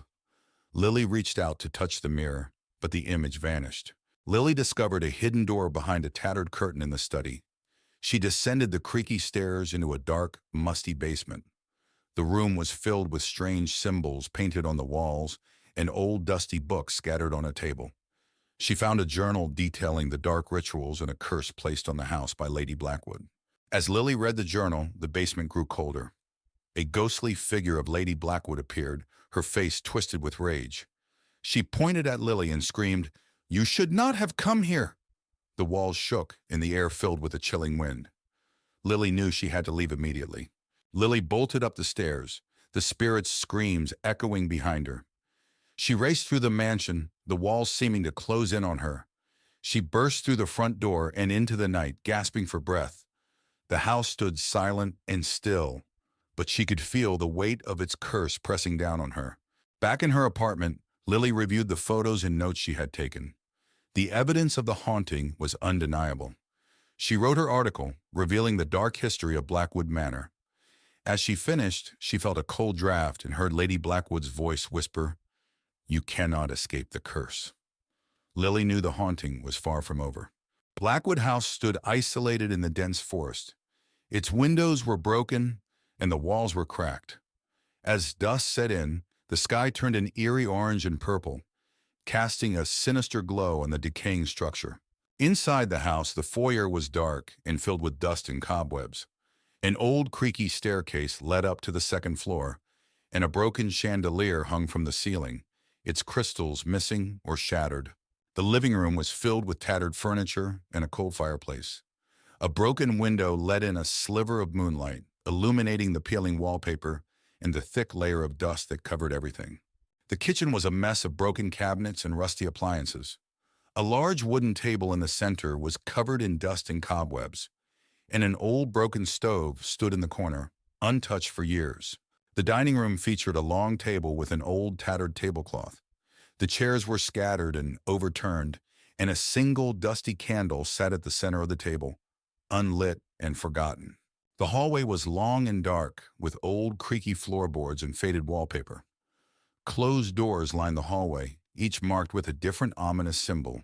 Lily reached out to touch the mirror, but the image vanished. Lily discovered a hidden door behind a tattered curtain in the study. She descended the creaky stairs into a dark, musty basement. The room was filled with strange symbols painted on the walls and old dusty books scattered on a table. She found a journal detailing the dark rituals and a curse placed on the house by Lady Blackwood. As Lily read the journal, the basement grew colder. A ghostly figure of Lady Blackwood appeared, her face twisted with rage. She pointed at Lily and screamed, "You should not have come here!" The walls shook, and the air filled with a chilling wind. Lily knew she had to leave immediately. Lily bolted up the stairs, the spirit's screams echoing behind her. She raced through the mansion, the walls seeming to close in on her. She burst through the front door and into the night, gasping for breath. The house stood silent and still, but she could feel the weight of its curse pressing down on her. Back in her apartment, Lily reviewed the photos and notes she had taken. The evidence of the haunting was undeniable. She wrote her article, revealing the dark history of Blackwood Manor. As she finished, she felt a cold draft and heard Lady Blackwood's voice whisper, "You cannot escape the curse." Lily knew the haunting was far from over. Blackwood House stood isolated in the dense forest. Its windows were broken and the walls were cracked. As dusk set in, the sky turned an eerie orange and purple, casting a sinister glow on the decaying structure. Inside the house, the foyer was dark and filled with dust and cobwebs. An old creaky staircase led up to the second floor, and a broken chandelier hung from the ceiling, its crystals missing or shattered. The living room was filled with tattered furniture and a cold fireplace. A broken window let in a sliver of moonlight, illuminating the peeling wallpaper and the thick layer of dust that covered everything. The kitchen was a mess of broken cabinets and rusty appliances. A large wooden table in the center was covered in dust and cobwebs, and an old broken stove stood in the corner, untouched for years. The dining room featured a long table with an old tattered tablecloth. The chairs were scattered and overturned, and a single dusty candle sat at the center of the table, unlit and forgotten. The hallway was long and dark, with old creaky floorboards and faded wallpaper. Closed doors lined the hallway, each marked with a different ominous symbol,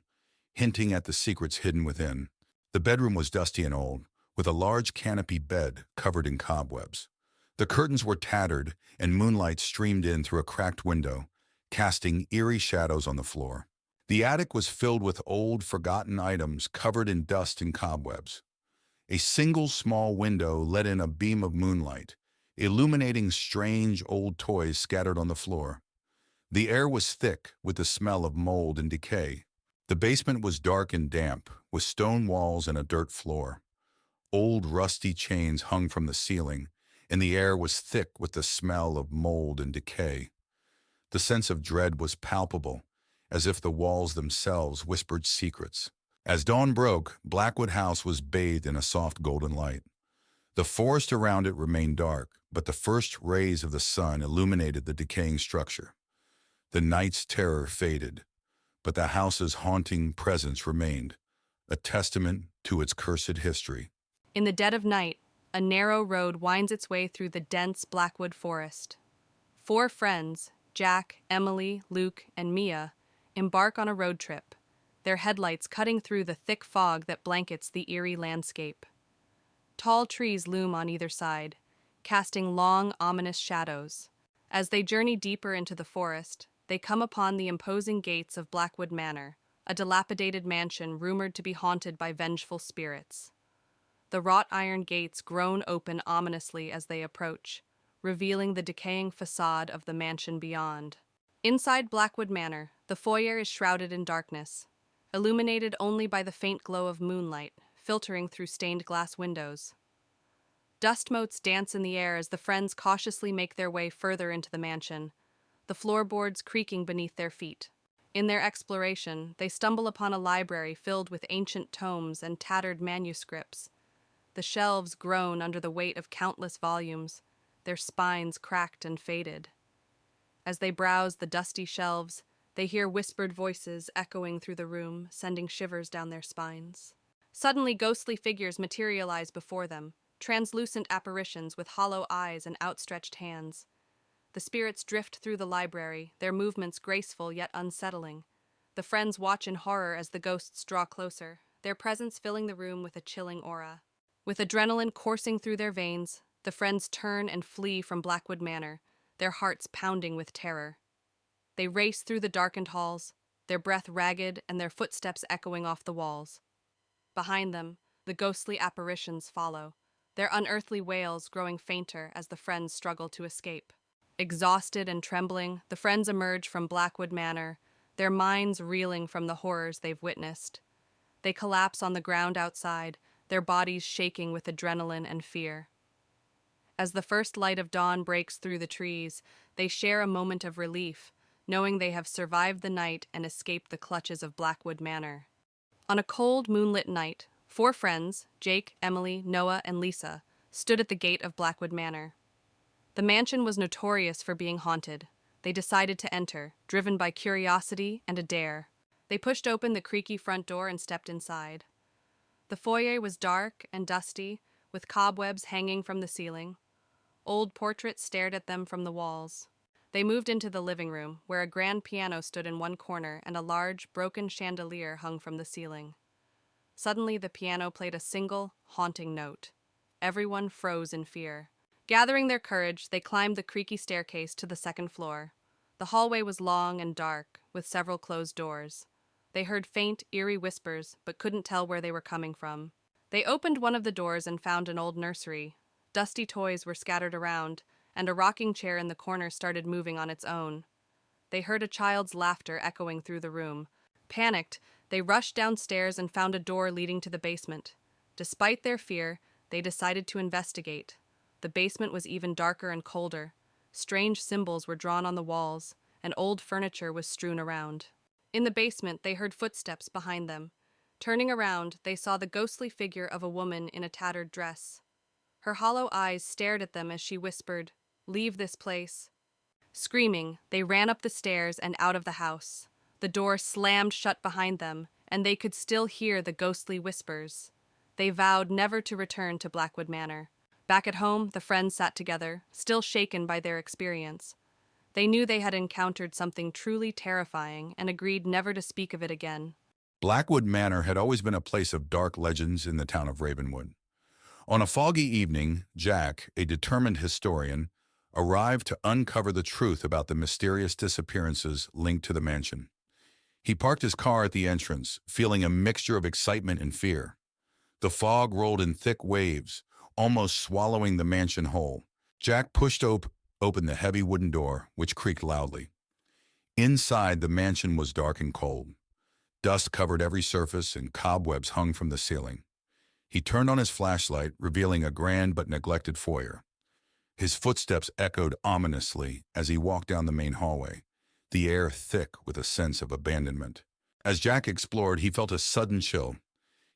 hinting at the secrets hidden within. The bedroom was dusty and old, with a large canopy bed covered in cobwebs. The curtains were tattered, and moonlight streamed in through a cracked window, casting eerie shadows on the floor. The attic was filled with old, forgotten items covered in dust and cobwebs. A single small window let in a beam of moonlight, illuminating strange old toys scattered on the floor. The air was thick with the smell of mold and decay. The basement was dark and damp, with stone walls and a dirt floor. Old rusty chains hung from the ceiling, and the air was thick with the smell of mold and decay. The sense of dread was palpable, as if the walls themselves whispered secrets. As dawn broke, Blackwood House was bathed in a soft golden light. The forest around it remained dark, but the first rays of the sun illuminated the decaying structure. The night's terror faded, but the house's haunting presence remained, a testament to its cursed history. In the dead of night, a narrow road winds its way through the dense Blackwood forest. Four friends, Jack, Emily, Luke, and Mia, embark on a road trip, their headlights cutting through the thick fog that blankets the eerie landscape. Tall trees loom on either side, casting long, ominous shadows. As they journey deeper into the forest, they come upon the imposing gates of Blackwood Manor, a dilapidated mansion rumored to be haunted by vengeful spirits. The wrought iron gates groan open ominously as they approach, revealing the decaying facade of the mansion beyond. Inside Blackwood Manor, the foyer is shrouded in darkness, illuminated only by the faint glow of moonlight filtering through stained glass windows. Dust motes dance in the air as the friends cautiously make their way further into the mansion, the floorboards creaking beneath their feet. In their exploration, they stumble upon a library filled with ancient tomes and tattered manuscripts. The shelves groan under the weight of countless volumes, their spines cracked and faded. As they browse the dusty shelves, they hear whispered voices echoing through the room, sending shivers down their spines. Suddenly, ghostly figures materialize before them, translucent apparitions with hollow eyes and outstretched hands. The spirits drift through the library, their movements graceful yet unsettling. The friends watch in horror as the ghosts draw closer, their presence filling the room with a chilling aura. With adrenaline coursing through their veins, the friends turn and flee from Blackwood Manor, their hearts pounding with terror. They race through the darkened halls, their breath ragged and their footsteps echoing off the walls. Behind them, the ghostly apparitions follow, their unearthly wails growing fainter as the friends struggle to escape. Exhausted and trembling, the friends emerge from Blackwood Manor, their minds reeling from the horrors they've witnessed. They collapse on the ground outside, their bodies shaking with adrenaline and fear. As the first light of dawn breaks through the trees, they share a moment of relief, knowing they have survived the night and escaped the clutches of Blackwood Manor. On a cold, moonlit night, four friends, Jake, Emily, Noah, and Lisa, stood at the gate of Blackwood Manor. The mansion was notorious for being haunted. They decided to enter, driven by curiosity and a dare. They pushed open the creaky front door and stepped inside. The foyer was dark and dusty, with cobwebs hanging from the ceiling. Old portraits stared at them from the walls. They moved into the living room, where a grand piano stood in one corner and a large, broken chandelier hung from the ceiling. Suddenly, the piano played a single, haunting note. Everyone froze in fear. Gathering their courage, they climbed the creaky staircase to the second floor. The hallway was long and dark, with several closed doors. They heard faint, eerie whispers, but couldn't tell where they were coming from. They opened one of the doors and found an old nursery. Dusty toys were scattered around, and a rocking chair in the corner started moving on its own. They heard a child's laughter echoing through the room. Panicked, they rushed downstairs and found a door leading to the basement. Despite their fear, they decided to investigate. The basement was even darker and colder. Strange symbols were drawn on the walls, and old furniture was strewn around. In the basement, they heard footsteps behind them. Turning around, they saw the ghostly figure of a woman in a tattered dress. Her hollow eyes stared at them as she whispered, "Leave this place." Screaming, they ran up the stairs and out of the house. The door slammed shut behind them, and they could still hear the ghostly whispers. They vowed never to return to Blackwood Manor. Back at home, the friends sat together, still shaken by their experience. They knew they had encountered something truly terrifying and agreed never to speak of it again. Blackwood Manor had always been a place of dark legends in the town of Ravenwood. On a foggy evening, Jack, a determined historian, arrived to uncover the truth about the mysterious disappearances linked to the mansion. He parked his car at the entrance, feeling a mixture of excitement and fear. The fog rolled in thick waves, almost swallowing the mansion whole. Jack pushed open the heavy wooden door, which creaked loudly. Inside, the mansion was dark and cold. Dust covered every surface and cobwebs hung from the ceiling. He turned on his flashlight, revealing a grand but neglected foyer. His footsteps echoed ominously as he walked down the main hallway, the air thick with a sense of abandonment. As Jack explored, he felt a sudden chill.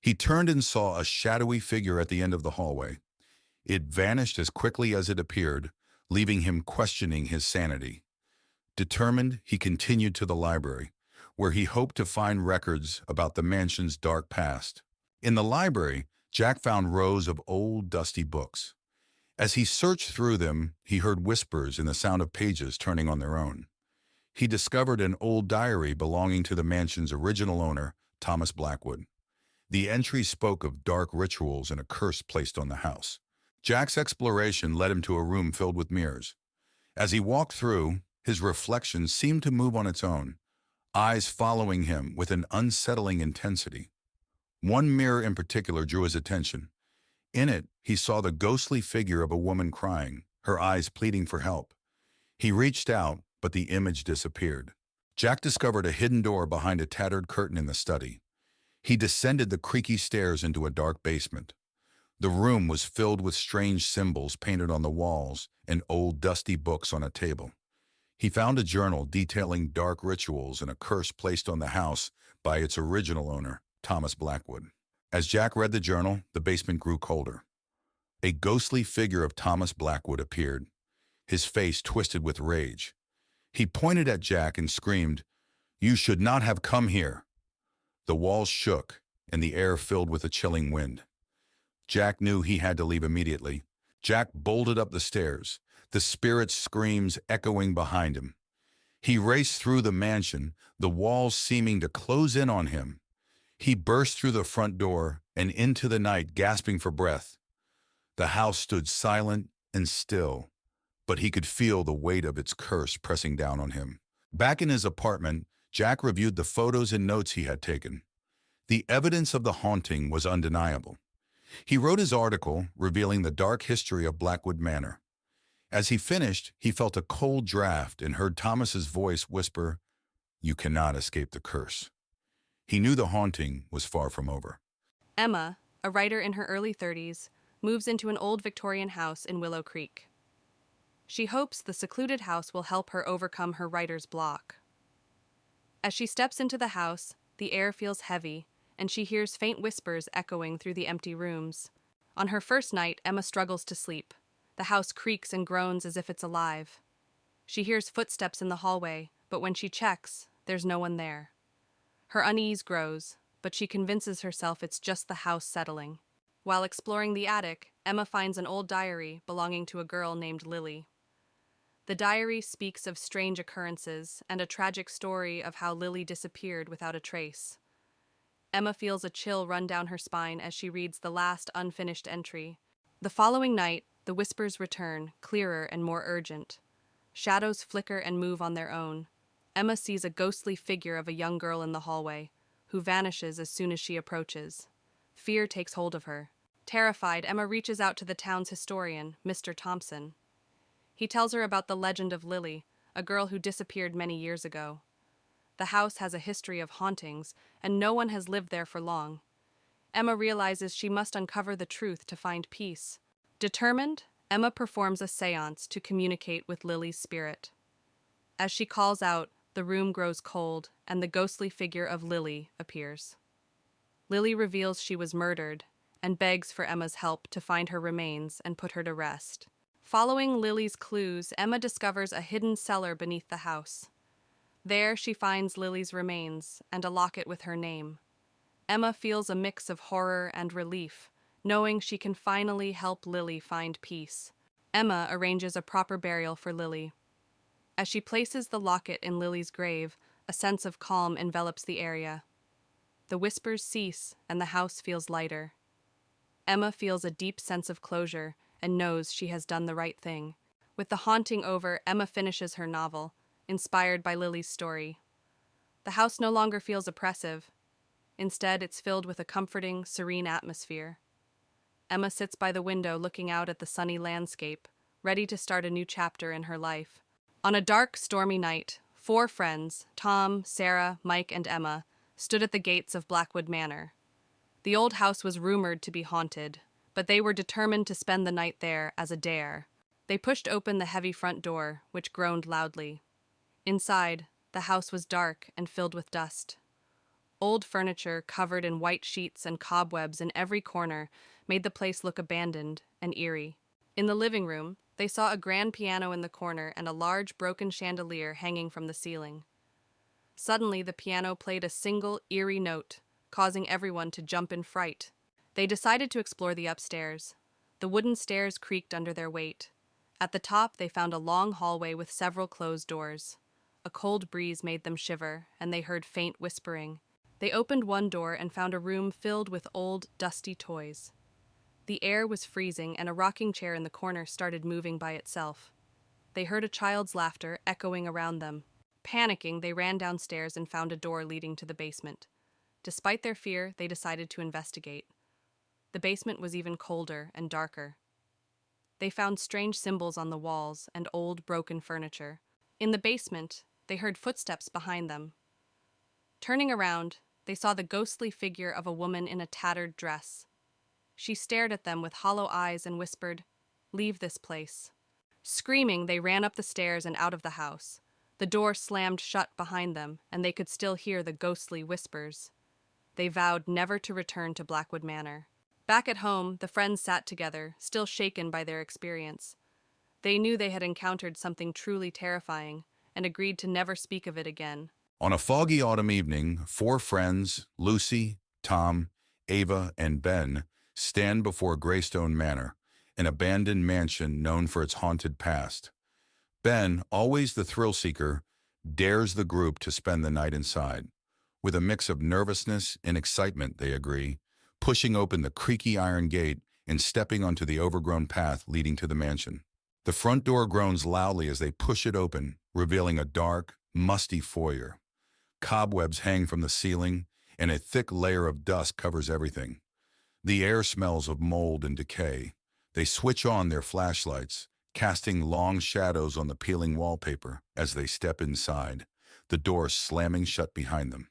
He turned and saw a shadowy figure at the end of the hallway. It vanished as quickly as it appeared, leaving him questioning his sanity. Determined, he continued to the library, where he hoped to find records about the mansion's dark past. In the library, Jack found rows of old, dusty books. As he searched through them, he heard whispers and the sound of pages turning on their own. He discovered an old diary belonging to the mansion's original owner, Thomas Blackwood. The entry spoke of dark rituals and a curse placed on the house. Jack's exploration led him to a room filled with mirrors. As he walked through, his reflection seemed to move on its own, eyes following him with an unsettling intensity. One mirror in particular drew his attention. In it, he saw the ghostly figure of a woman crying, her eyes pleading for help. He reached out, but the image disappeared. Jack discovered a hidden door behind a tattered curtain in the study. He descended the creaky stairs into a dark basement. The room was filled with strange symbols painted on the walls and old dusty books on a table. He found a journal detailing dark rituals and a curse placed on the house by its original owner, Thomas Blackwood. As Jack read the journal, the basement grew colder. A ghostly figure of Thomas Blackwood appeared, his face twisted with rage. He pointed at Jack and screamed, "You should not have come here." The walls shook, and the air filled with a chilling wind. Jack knew he had to leave immediately. Jack bolted up the stairs, the spirit's screams echoing behind him. He raced through the mansion, the walls seeming to close in on him. He burst through the front door and into the night, gasping for breath. The house stood silent and still, but he could feel the weight of its curse pressing down on him. Back in his apartment, Jack reviewed the photos and notes he had taken. The evidence of the haunting was undeniable. He wrote his article revealing the dark history of Blackwood Manor. As he finished, he felt a cold draft and heard Thomas's voice whisper, "You cannot escape the curse." He knew the haunting was far from over. Emma, a writer in her early 30s, moves into an old Victorian house in Willow Creek. She hopes the secluded house will help her overcome her writer's block. As she steps into the house, the air feels heavy, and she hears faint whispers echoing through the empty rooms. On her first night, Emma struggles to sleep. The house creaks and groans as if it's alive. She hears footsteps in the hallway, but when she checks, there's no one there. Her unease grows, but she convinces herself it's just the house settling. While exploring the attic, Emma finds an old diary belonging to a girl named Lily. The diary speaks of strange occurrences and a tragic story of how Lily disappeared without a trace. Emma feels a chill run down her spine as she reads the last unfinished entry. The following night, the whispers return, clearer and more urgent. Shadows flicker and move on their own. Emma sees a ghostly figure of a young girl in the hallway, who vanishes as soon as she approaches. Fear takes hold of her. Terrified, Emma reaches out to the town's historian, Mr. Thompson. He tells her about the legend of Lily, a girl who disappeared many years ago. The house has a history of hauntings, and no one has lived there for long. Emma realizes she must uncover the truth to find peace. Determined, Emma performs a seance to communicate with Lily's spirit. As she calls out, the room grows cold, and the ghostly figure of Lily appears. Lily reveals she was murdered, and begs for Emma's help to find her remains and put her to rest. Following Lily's clues, Emma discovers a hidden cellar beneath the house. There she finds Lily's remains and a locket with her name. Emma feels a mix of horror and relief, knowing she can finally help Lily find peace. Emma arranges a proper burial for Lily. As she places the locket in Lily's grave, a sense of calm envelops the area. The whispers cease and the house feels lighter. Emma feels a deep sense of closure and knows she has done the right thing. With the haunting over, Emma finishes her novel, inspired by Lily's story. The house no longer feels oppressive. Instead, it's filled with a comforting, serene atmosphere. Emma sits by the window looking out at the sunny landscape, ready to start a new chapter in her life. On a dark, stormy night, 4 friends, Tom, Sarah, Mike, and Emma, stood at the gates of Blackwood Manor. The old house was rumored to be haunted, but they were determined to spend the night there as a dare. They pushed open the heavy front door, which groaned loudly. Inside, the house was dark and filled with dust. Old furniture covered in white sheets and cobwebs in every corner made the place look abandoned and eerie. In the living room, they saw a grand piano in the corner and a large broken chandelier hanging from the ceiling. Suddenly, the piano played a single, eerie note, causing everyone to jump in fright. They decided to explore the upstairs. The wooden stairs creaked under their weight. At the top, they found a long hallway with several closed doors. A cold breeze made them shiver, and they heard faint whispering. They opened one door and found a room filled with old, dusty toys. The air was freezing, and a rocking chair in the corner started moving by itself. They heard a child's laughter echoing around them. Panicking, they ran downstairs and found a door leading to the basement. Despite their fear, they decided to investigate. The basement was even colder and darker. They found strange symbols on the walls and old, broken furniture. In the basement, they heard footsteps behind them. Turning around, they saw the ghostly figure of a woman in a tattered dress. She stared at them with hollow eyes and whispered, "Leave this place." Screaming, they ran up the stairs and out of the house. The door slammed shut behind them, and they could still hear the ghostly whispers. They vowed never to return to Blackwood Manor. Back at home, the friends sat together, still shaken by their experience. They knew they had encountered something truly terrifying, and agreed to never speak of it again. On a foggy autumn evening, 4 friends, Lucy, Tom, Ava, and Ben, stand before Greystone Manor, an abandoned mansion known for its haunted past. Ben, always the thrill-seeker, dares the group to spend the night inside. With a mix of nervousness and excitement, they agree, pushing open the creaky iron gate and stepping onto the overgrown path leading to the mansion. The front door groans loudly as they push it open, revealing a dark, musty foyer. Cobwebs hang from the ceiling, and a thick layer of dust covers everything. The air smells of mold and decay. They switch on their flashlights, casting long shadows on the peeling wallpaper as they step inside, the door slamming shut behind them.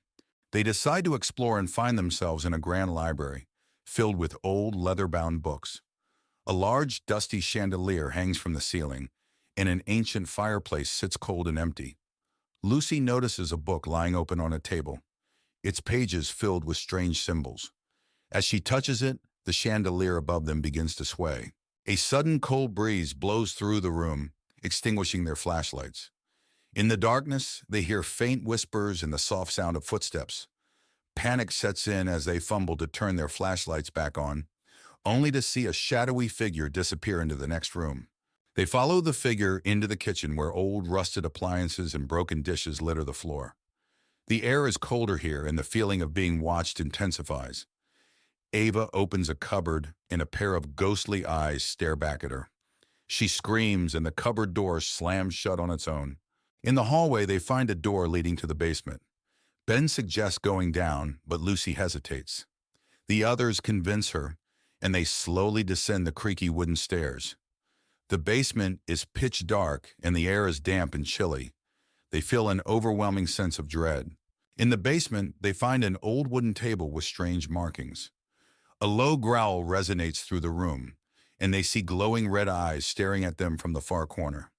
They decide to explore and find themselves in a grand library, filled with old leather-bound books. A large, dusty chandelier hangs from the ceiling, and an ancient fireplace sits cold and empty. Lucy notices a book lying open on a table, its pages filled with strange symbols. As she touches it, the chandelier above them begins to sway. A sudden cold breeze blows through the room, extinguishing their flashlights. In the darkness, they hear faint whispers and the soft sound of footsteps. Panic sets in as they fumble to turn their flashlights back on, only to see a shadowy figure disappear into the next room. They follow the figure into the kitchen where old rusted appliances and broken dishes litter the floor. The air is colder here and the feeling of being watched intensifies. Ava opens a cupboard and a pair of ghostly eyes stare back at her. She screams and the cupboard door slams shut on its own. In the hallway, they find a door leading to the basement. Ben suggests going down, but Lucy hesitates. The others convince her, and they slowly descend the creaky wooden stairs. The basement is pitch dark and the air is damp and chilly. They feel an overwhelming sense of dread. In the basement, they find an old wooden table with strange markings. A low growl resonates through the room, and they see glowing red eyes staring at them from the far corner.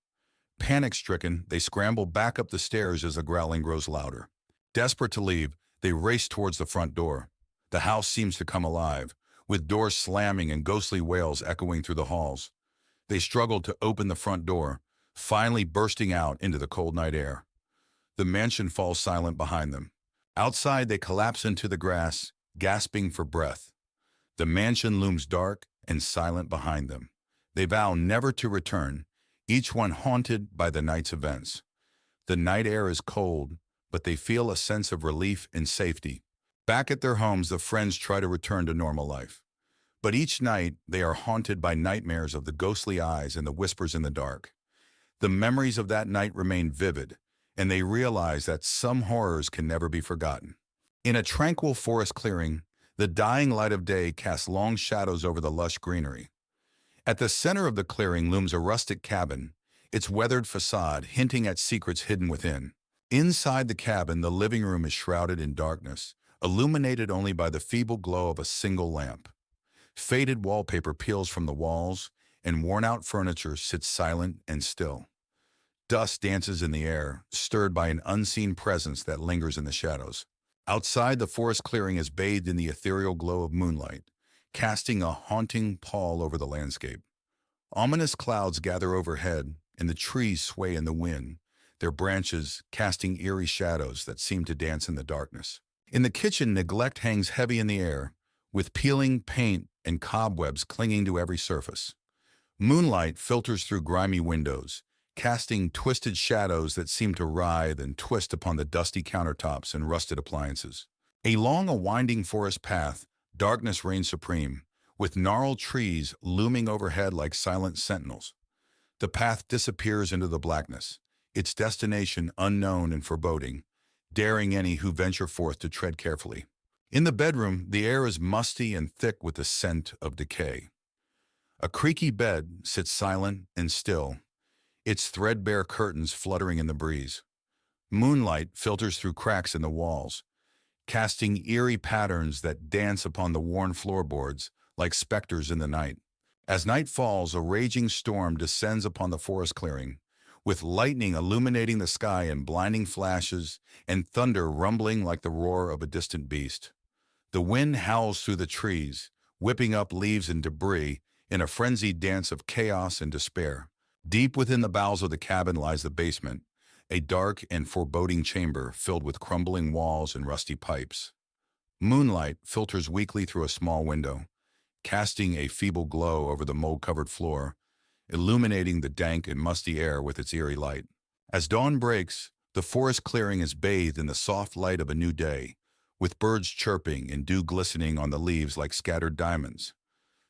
Panic-stricken, they scramble back up the stairs as the growling grows louder. Desperate to leave, they race towards the front door. The house seems to come alive, with doors slamming and ghostly wails echoing through the halls. They struggle to open the front door, finally bursting out into the cold night air. The mansion falls silent behind them. Outside, they collapse into the grass, gasping for breath. The mansion looms dark and silent behind them. They vow never to return, each one haunted by the night's events. The night air is cold, but they feel a sense of relief and safety. Back at their homes, the friends try to return to normal life. But each night, they are haunted by nightmares of the ghostly eyes and the whispers in the dark. The memories of that night remain vivid, and they realize that some horrors can never be forgotten. In a tranquil forest clearing, the dying light of day casts long shadows over the lush greenery. At the center of the clearing looms a rustic cabin, its weathered facade hinting at secrets hidden within. Inside the cabin, the living room is shrouded in darkness, illuminated only by the feeble glow of a single lamp. Faded wallpaper peels from the walls, and worn-out furniture sits silent and still. Dust dances in the air, stirred by an unseen presence that lingers in the shadows. Outside, the forest clearing is bathed in the ethereal glow of moonlight, casting a haunting pall over the landscape. Ominous clouds gather overhead, and the trees sway in the wind, their branches casting eerie shadows that seem to dance in the darkness. In the kitchen, neglect hangs heavy in the air, with peeling paint and cobwebs clinging to every surface. Moonlight filters through grimy windows, casting twisted shadows that seem to writhe and twist upon the dusty countertops and rusted appliances. Along a winding forest path, darkness reigns supreme, with gnarled trees looming overhead like silent sentinels. The path disappears into the blackness, its destination unknown and foreboding, daring any who venture forth to tread carefully. In the bedroom, the air is musty and thick with the scent of decay. A creaky bed sits silent and still, its threadbare curtains fluttering in the breeze. Moonlight filters through cracks in the walls, casting eerie patterns that dance upon the worn floorboards like specters in the night. As night falls, a raging storm descends upon the forest clearing, with lightning illuminating the sky in blinding flashes and thunder rumbling like the roar of a distant beast. The wind howls through the trees, whipping up leaves and debris in a frenzied dance of chaos and despair. Deep within the bowels of the cabin lies the basement, a dark and foreboding chamber filled with crumbling walls and rusty pipes. Moonlight filters weakly through a small window, casting a feeble glow over the mold-covered floor, illuminating the dank and musty air with its eerie light. As dawn breaks, the forest clearing is bathed in the soft light of a new day, with birds chirping and dew glistening on the leaves like scattered diamonds.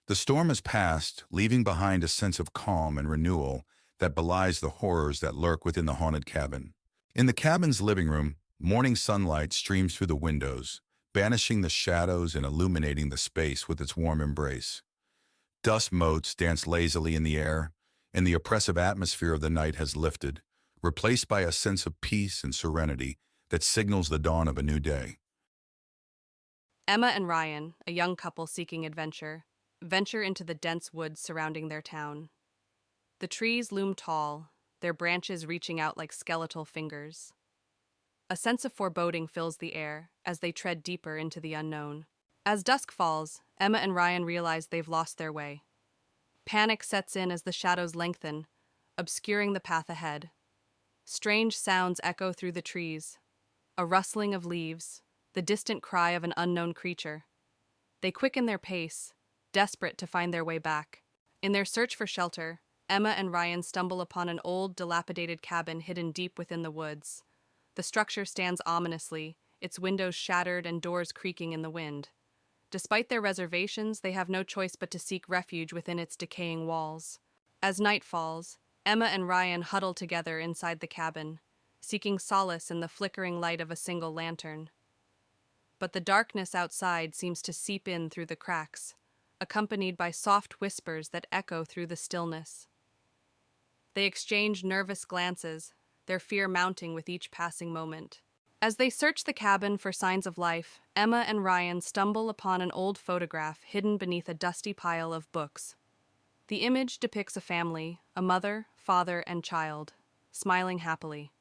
The storm has passed, leaving behind a sense of calm and renewal that belies the horrors that lurk within the haunted cabin. In the cabin's living room, morning sunlight streams through the windows, banishing the shadows and illuminating the space with its warm embrace. Dust motes dance lazily in the air, and the oppressive atmosphere of the night has lifted, replaced by a sense of peace and serenity that signals the dawn of a new day. Emma and Ryan, a young couple seeking adventure, venture into the dense woods surrounding their town. The trees loom tall, their branches reaching out like skeletal fingers. A sense of foreboding fills the air as they tread deeper into the unknown. As dusk falls, Emma and Ryan realize they've lost their way. Panic sets in as the shadows lengthen, obscuring the path ahead. Strange sounds echo through the trees, a rustling of leaves, the distant cry of an unknown creature. They quicken their pace, desperate to find their way back. In their search for shelter, Emma and Ryan stumble upon an old, dilapidated cabin hidden deep within the woods. The structure stands ominously, its windows shattered and doors creaking in the wind. Despite their reservations, they have no choice but to seek refuge within its decaying walls. As night falls, Emma and Ryan huddle together inside the cabin, seeking solace in the flickering light of a single lantern. But the darkness outside seems to seep in through the cracks, accompanied by soft whispers that echo through the stillness. They exchange nervous glances, their fear mounting with each passing moment. As they search the cabin for signs of life, Emma and Ryan stumble upon an old photograph hidden beneath a dusty pile of books. The image depicts a family, a mother, father, and child, smiling happily.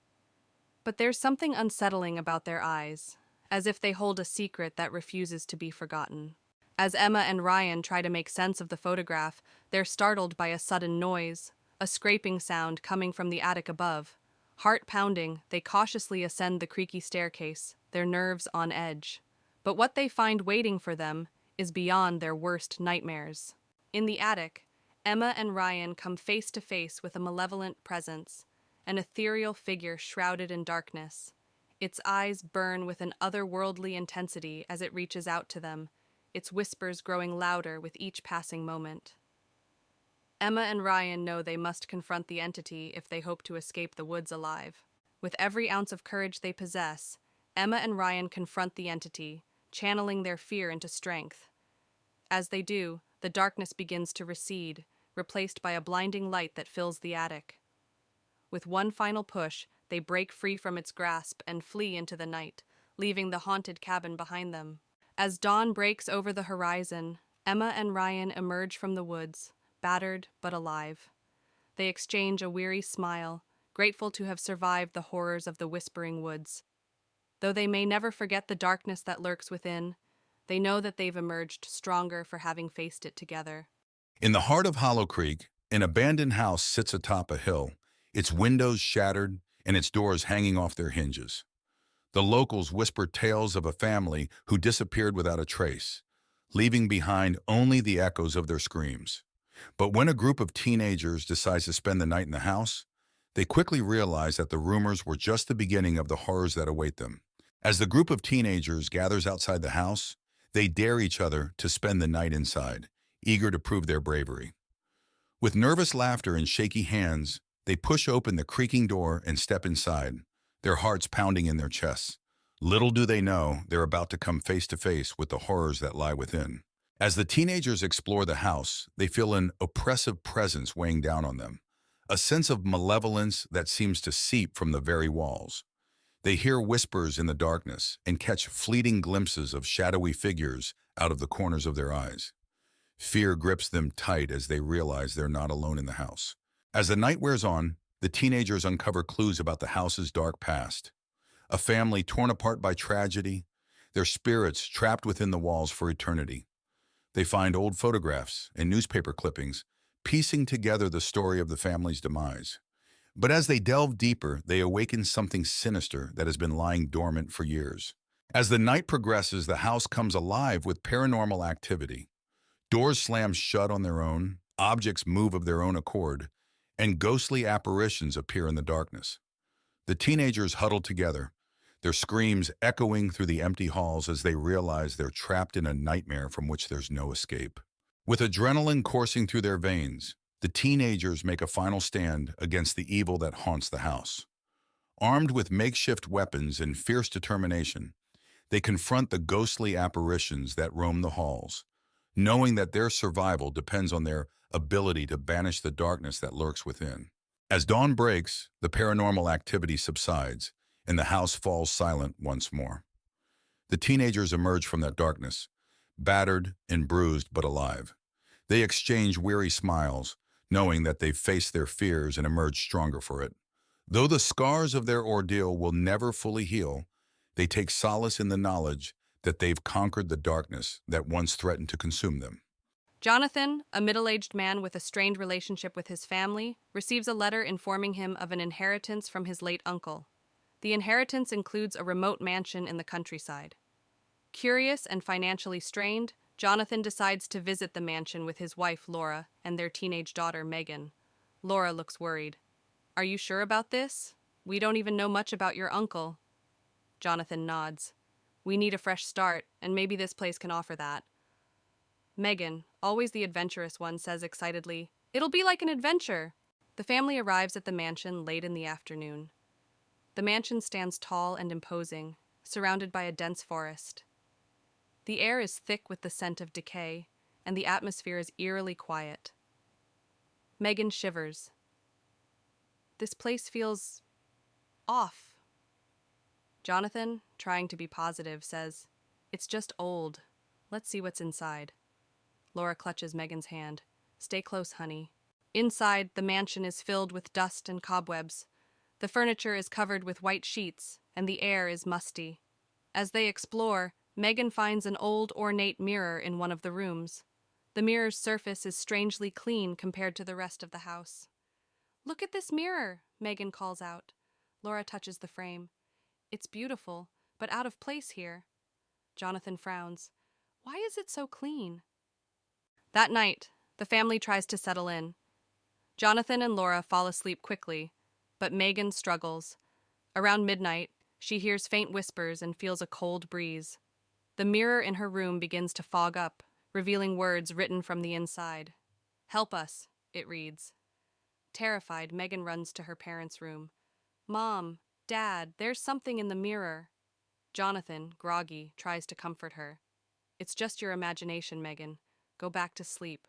But there's something unsettling about their eyes, as if they hold a secret that refuses to be forgotten. As Emma and Ryan try to make sense of the photograph, they're startled by a sudden noise, a scraping sound coming from the attic above. Heart pounding, they cautiously ascend the creaky staircase, their nerves on edge. But what they find waiting for them is beyond their worst nightmares. In the attic, Emma and Ryan come face to face with a malevolent presence, an ethereal figure shrouded in darkness. Its eyes burn with an otherworldly intensity as it reaches out to them, its whispers growing louder with each passing moment. Emma and Ryan know they must confront the entity if they hope to escape the woods alive. With every ounce of courage they possess, Emma and Ryan confront the entity, channeling their fear into strength. As they do, the darkness begins to recede, replaced by a blinding light that fills the attic. With one final push, they break free from its grasp and flee into the night, leaving the haunted cabin behind them. As dawn breaks over the horizon, Emma and Ryan emerge from the woods, battered but alive. They exchange a weary smile, grateful to have survived the horrors of the Whispering Woods. Though they may never forget the darkness that lurks within, they know that they've emerged stronger for having faced it together. In the heart of Hollow Creek, an abandoned house sits atop a hill, its windows shattered and its doors hanging off their hinges. The locals whisper tales of a family who disappeared without a trace, leaving behind only the echoes of their screams. But when a group of teenagers decides to spend the night in the house, they quickly realize that the rumors were just the beginning of the horrors that await them. As the group of teenagers gathers outside the house, they dare each other to spend the night inside, eager to prove their bravery. With nervous laughter and shaky hands, they push open the creaking door and step inside, their hearts pounding in their chests. Little do they know they're about to come face to face with the horrors that lie within. As the teenagers explore the house, they feel an oppressive presence weighing down on them, a sense of malevolence that seems to seep from the very walls. They hear whispers in the darkness and catch fleeting glimpses of shadowy figures out of the corners of their eyes. Fear grips them tight as they realize they're not alone in the house. As the night wears on, the teenagers uncover clues about the house's dark past. A family torn apart by tragedy, their spirits trapped within the walls for eternity. They find old photographs and newspaper clippings, piecing together the story of the family's demise. But as they delve deeper, they awaken something sinister that has been lying dormant for years. As the night progresses, the house comes alive with paranormal activity. Doors slam shut on their own, objects move of their own accord, and ghostly apparitions appear in the darkness. The teenagers huddle together, their screams echoing through the empty halls as they realize they're trapped in a nightmare from which there's no escape. With adrenaline coursing through their veins, the teenagers make a final stand against the evil that haunts the house. Armed with makeshift weapons and fierce determination, they confront the ghostly apparitions that roam the halls, knowing that their survival depends on their ability to banish the darkness that lurks within. As dawn breaks, the paranormal activity subsides, and the house falls silent once more. The teenagers emerge from that darkness, battered and bruised but alive. They exchange weary smiles, knowing that they've faced their fears and emerged stronger for it. Though the scars of their ordeal will never fully heal, they take solace in the knowledge that they've conquered the darkness that once threatened to consume them. Jonathan, a middle-aged man with a strained relationship with his family, receives a letter informing him of an inheritance from his late uncle. The inheritance includes a remote mansion in the countryside. Curious and financially strained, Jonathan decides to visit the mansion with his wife, Laura, and their teenage daughter, Megan. Laura looks worried. "Are you sure about this? We don't even know much about your uncle." Jonathan nods. "We need a fresh start, and maybe this place can offer that." Megan, always the adventurous one, says excitedly, "It'll be like an adventure." The family arrives at the mansion late in the afternoon. The mansion stands tall and imposing, surrounded by a dense forest. The air is thick with the scent of decay, and the atmosphere is eerily quiet. Megan shivers. This place feels off. Jonathan, trying to be positive, says, "It's just old. Let's see what's inside." Laura clutches Megan's hand. "Stay close, honey." Inside, the mansion is filled with dust and cobwebs. The furniture is covered with white sheets, and the air is musty. As they explore, Megan finds an old, ornate mirror in one of the rooms. The mirror's surface is strangely clean compared to the rest of the house. "Look at this mirror," Megan calls out. Laura touches the frame. "It's beautiful, but out of place here." Jonathan frowns. "Why is it so clean?" That night, the family tries to settle in. Jonathan and Laura fall asleep quickly, but Megan struggles. Around midnight, she hears faint whispers and feels a cold breeze. The mirror in her room begins to fog up, revealing words written from the inside. "Help us," it reads. Terrified, Megan runs to her parents' room. "Mom, Dad, there's something in the mirror. Jonathan, groggy, tries to comfort her. It's just your imagination, Megan. Go back to sleep.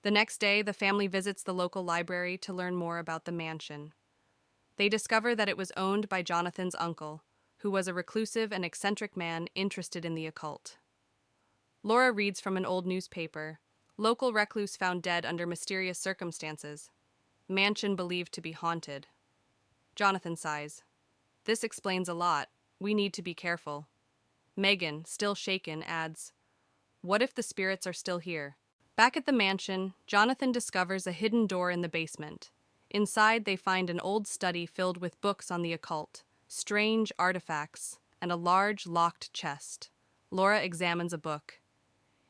The next day, the family visits the local library to learn more about the mansion. They discover that it was owned by Jonathan's uncle, who was a reclusive and eccentric man interested in the occult. Laura reads from an old newspaper. Local recluse found dead under mysterious circumstances. Mansion believed to be haunted. Jonathan sighs. This explains a lot. We need to be careful. Megan, still shaken, adds, what if the spirits are still here? Back at the mansion, Jonathan discovers a hidden door in the basement. Inside, they find an old study filled with books on the occult, strange artifacts, and a large locked chest. Laura examines a book.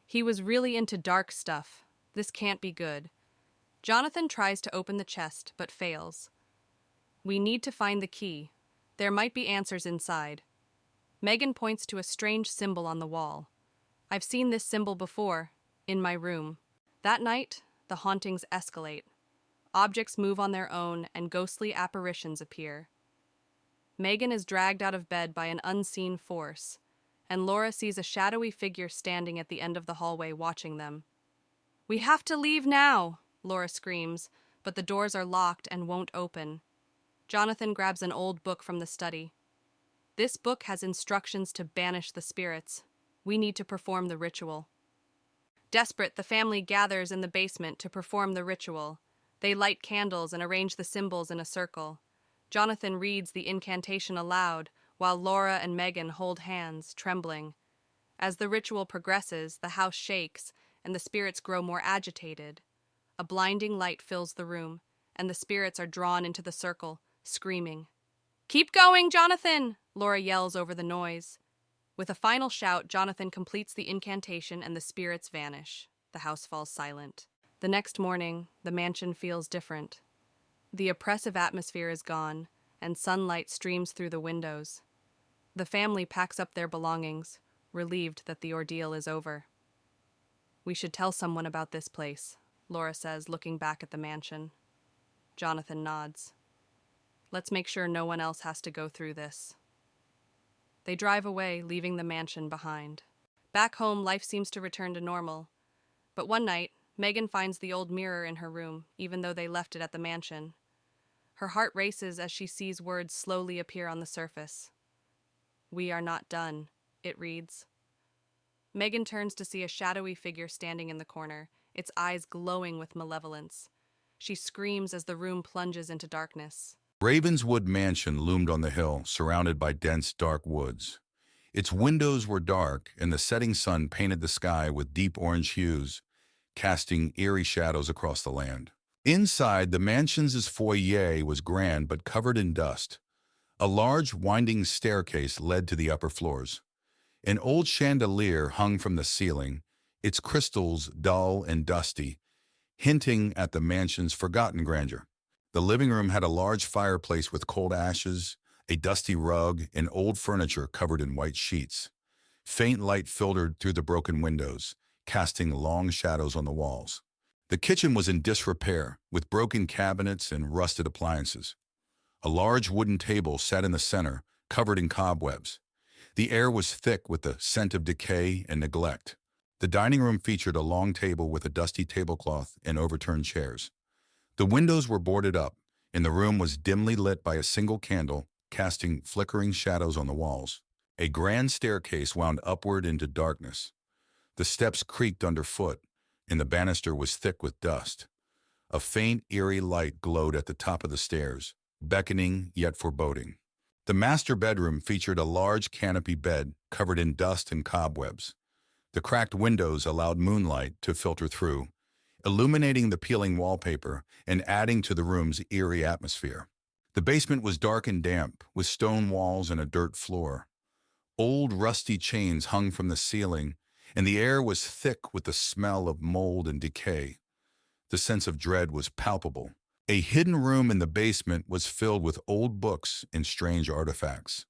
He was really into dark stuff. This can't be good. Jonathan tries to open the chest, but fails. We need to find the key. There might be answers inside. Megan points to a strange symbol on the wall. I've seen this symbol before, in my room. That night, the hauntings escalate. Objects move on their own, and ghostly apparitions appear. Megan is dragged out of bed by an unseen force, and Laura sees a shadowy figure standing at the end of the hallway watching them. We have to leave now, Laura screams, but the doors are locked and won't open. Jonathan grabs an old book from the study. This book has instructions to banish the spirits. We need to perform the ritual. Desperate, the family gathers in the basement to perform the ritual. They light candles and arrange the symbols in a circle. Jonathan reads the incantation aloud, while Laura and Megan hold hands, trembling. As the ritual progresses, the house shakes, and the spirits grow more agitated. A blinding light fills the room, and the spirits are drawn into the circle, screaming. Keep going, Jonathan! Laura yells over the noise. With a final shout, Jonathan completes the incantation and the spirits vanish. The house falls silent. The next morning, the mansion feels different. The oppressive atmosphere is gone, and sunlight streams through the windows. The family packs up their belongings, relieved that the ordeal is over. We should tell someone about this place, Laura says, looking back at the mansion. Jonathan nods. Let's make sure no one else has to go through this. They drive away, leaving the mansion behind. Back home, life seems to return to normal. But one night, Megan finds the old mirror in her room, even though they left it at the mansion. Her heart races as she sees words slowly appear on the surface. We are not done, it reads. Megan turns to see a shadowy figure standing in the corner, its eyes glowing with malevolence. She screams as the room plunges into darkness. Ravenswood Mansion loomed on the hill, surrounded by dense, dark woods. Its windows were dark, and the setting sun painted the sky with deep orange hues, casting eerie shadows across the land. Inside, the mansion's foyer was grand but covered in dust. A large, winding staircase led to the upper floors. An old chandelier hung from the ceiling, its crystals dull and dusty, hinting at the mansion's forgotten grandeur. The living room had a large fireplace with cold ashes, a dusty rug, and old furniture covered in white sheets. Faint light filtered through the broken windows, casting long shadows on the walls. The kitchen was in disrepair, with broken cabinets and rusted appliances. A large wooden table sat in the center, covered in cobwebs. The air was thick with the scent of decay and neglect. The dining room featured a long table with a dusty tablecloth and overturned chairs. The windows were boarded up, and the room was dimly lit by a single candle, casting flickering shadows on the walls. A grand staircase wound upward into darkness. The steps creaked underfoot, and the banister was thick with dust. A faint, eerie light glowed at the top of the stairs, beckoning yet foreboding. The master bedroom featured a large canopy bed covered in dust and cobwebs. The cracked windows allowed moonlight to filter through, illuminating the peeling wallpaper and adding to the room's eerie atmosphere. The basement was dark and damp, with stone walls and a dirt floor. Old, rusty chains hung from the ceiling, and the air was thick with the smell of mold and decay. The sense of dread was palpable. A hidden room in the basement was filled with old books and strange artifacts.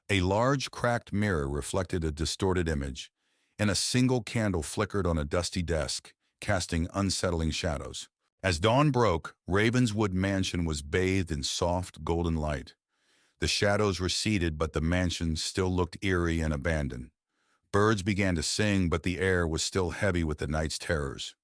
A large, cracked mirror reflected a distorted image, and a single candle flickered on a dusty desk, casting unsettling shadows. As dawn broke, Ravenswood Mansion was bathed in soft, golden light. The shadows receded, but the mansion still looked eerie and abandoned. Birds began to sing, but the air was still heavy with the night's terrors.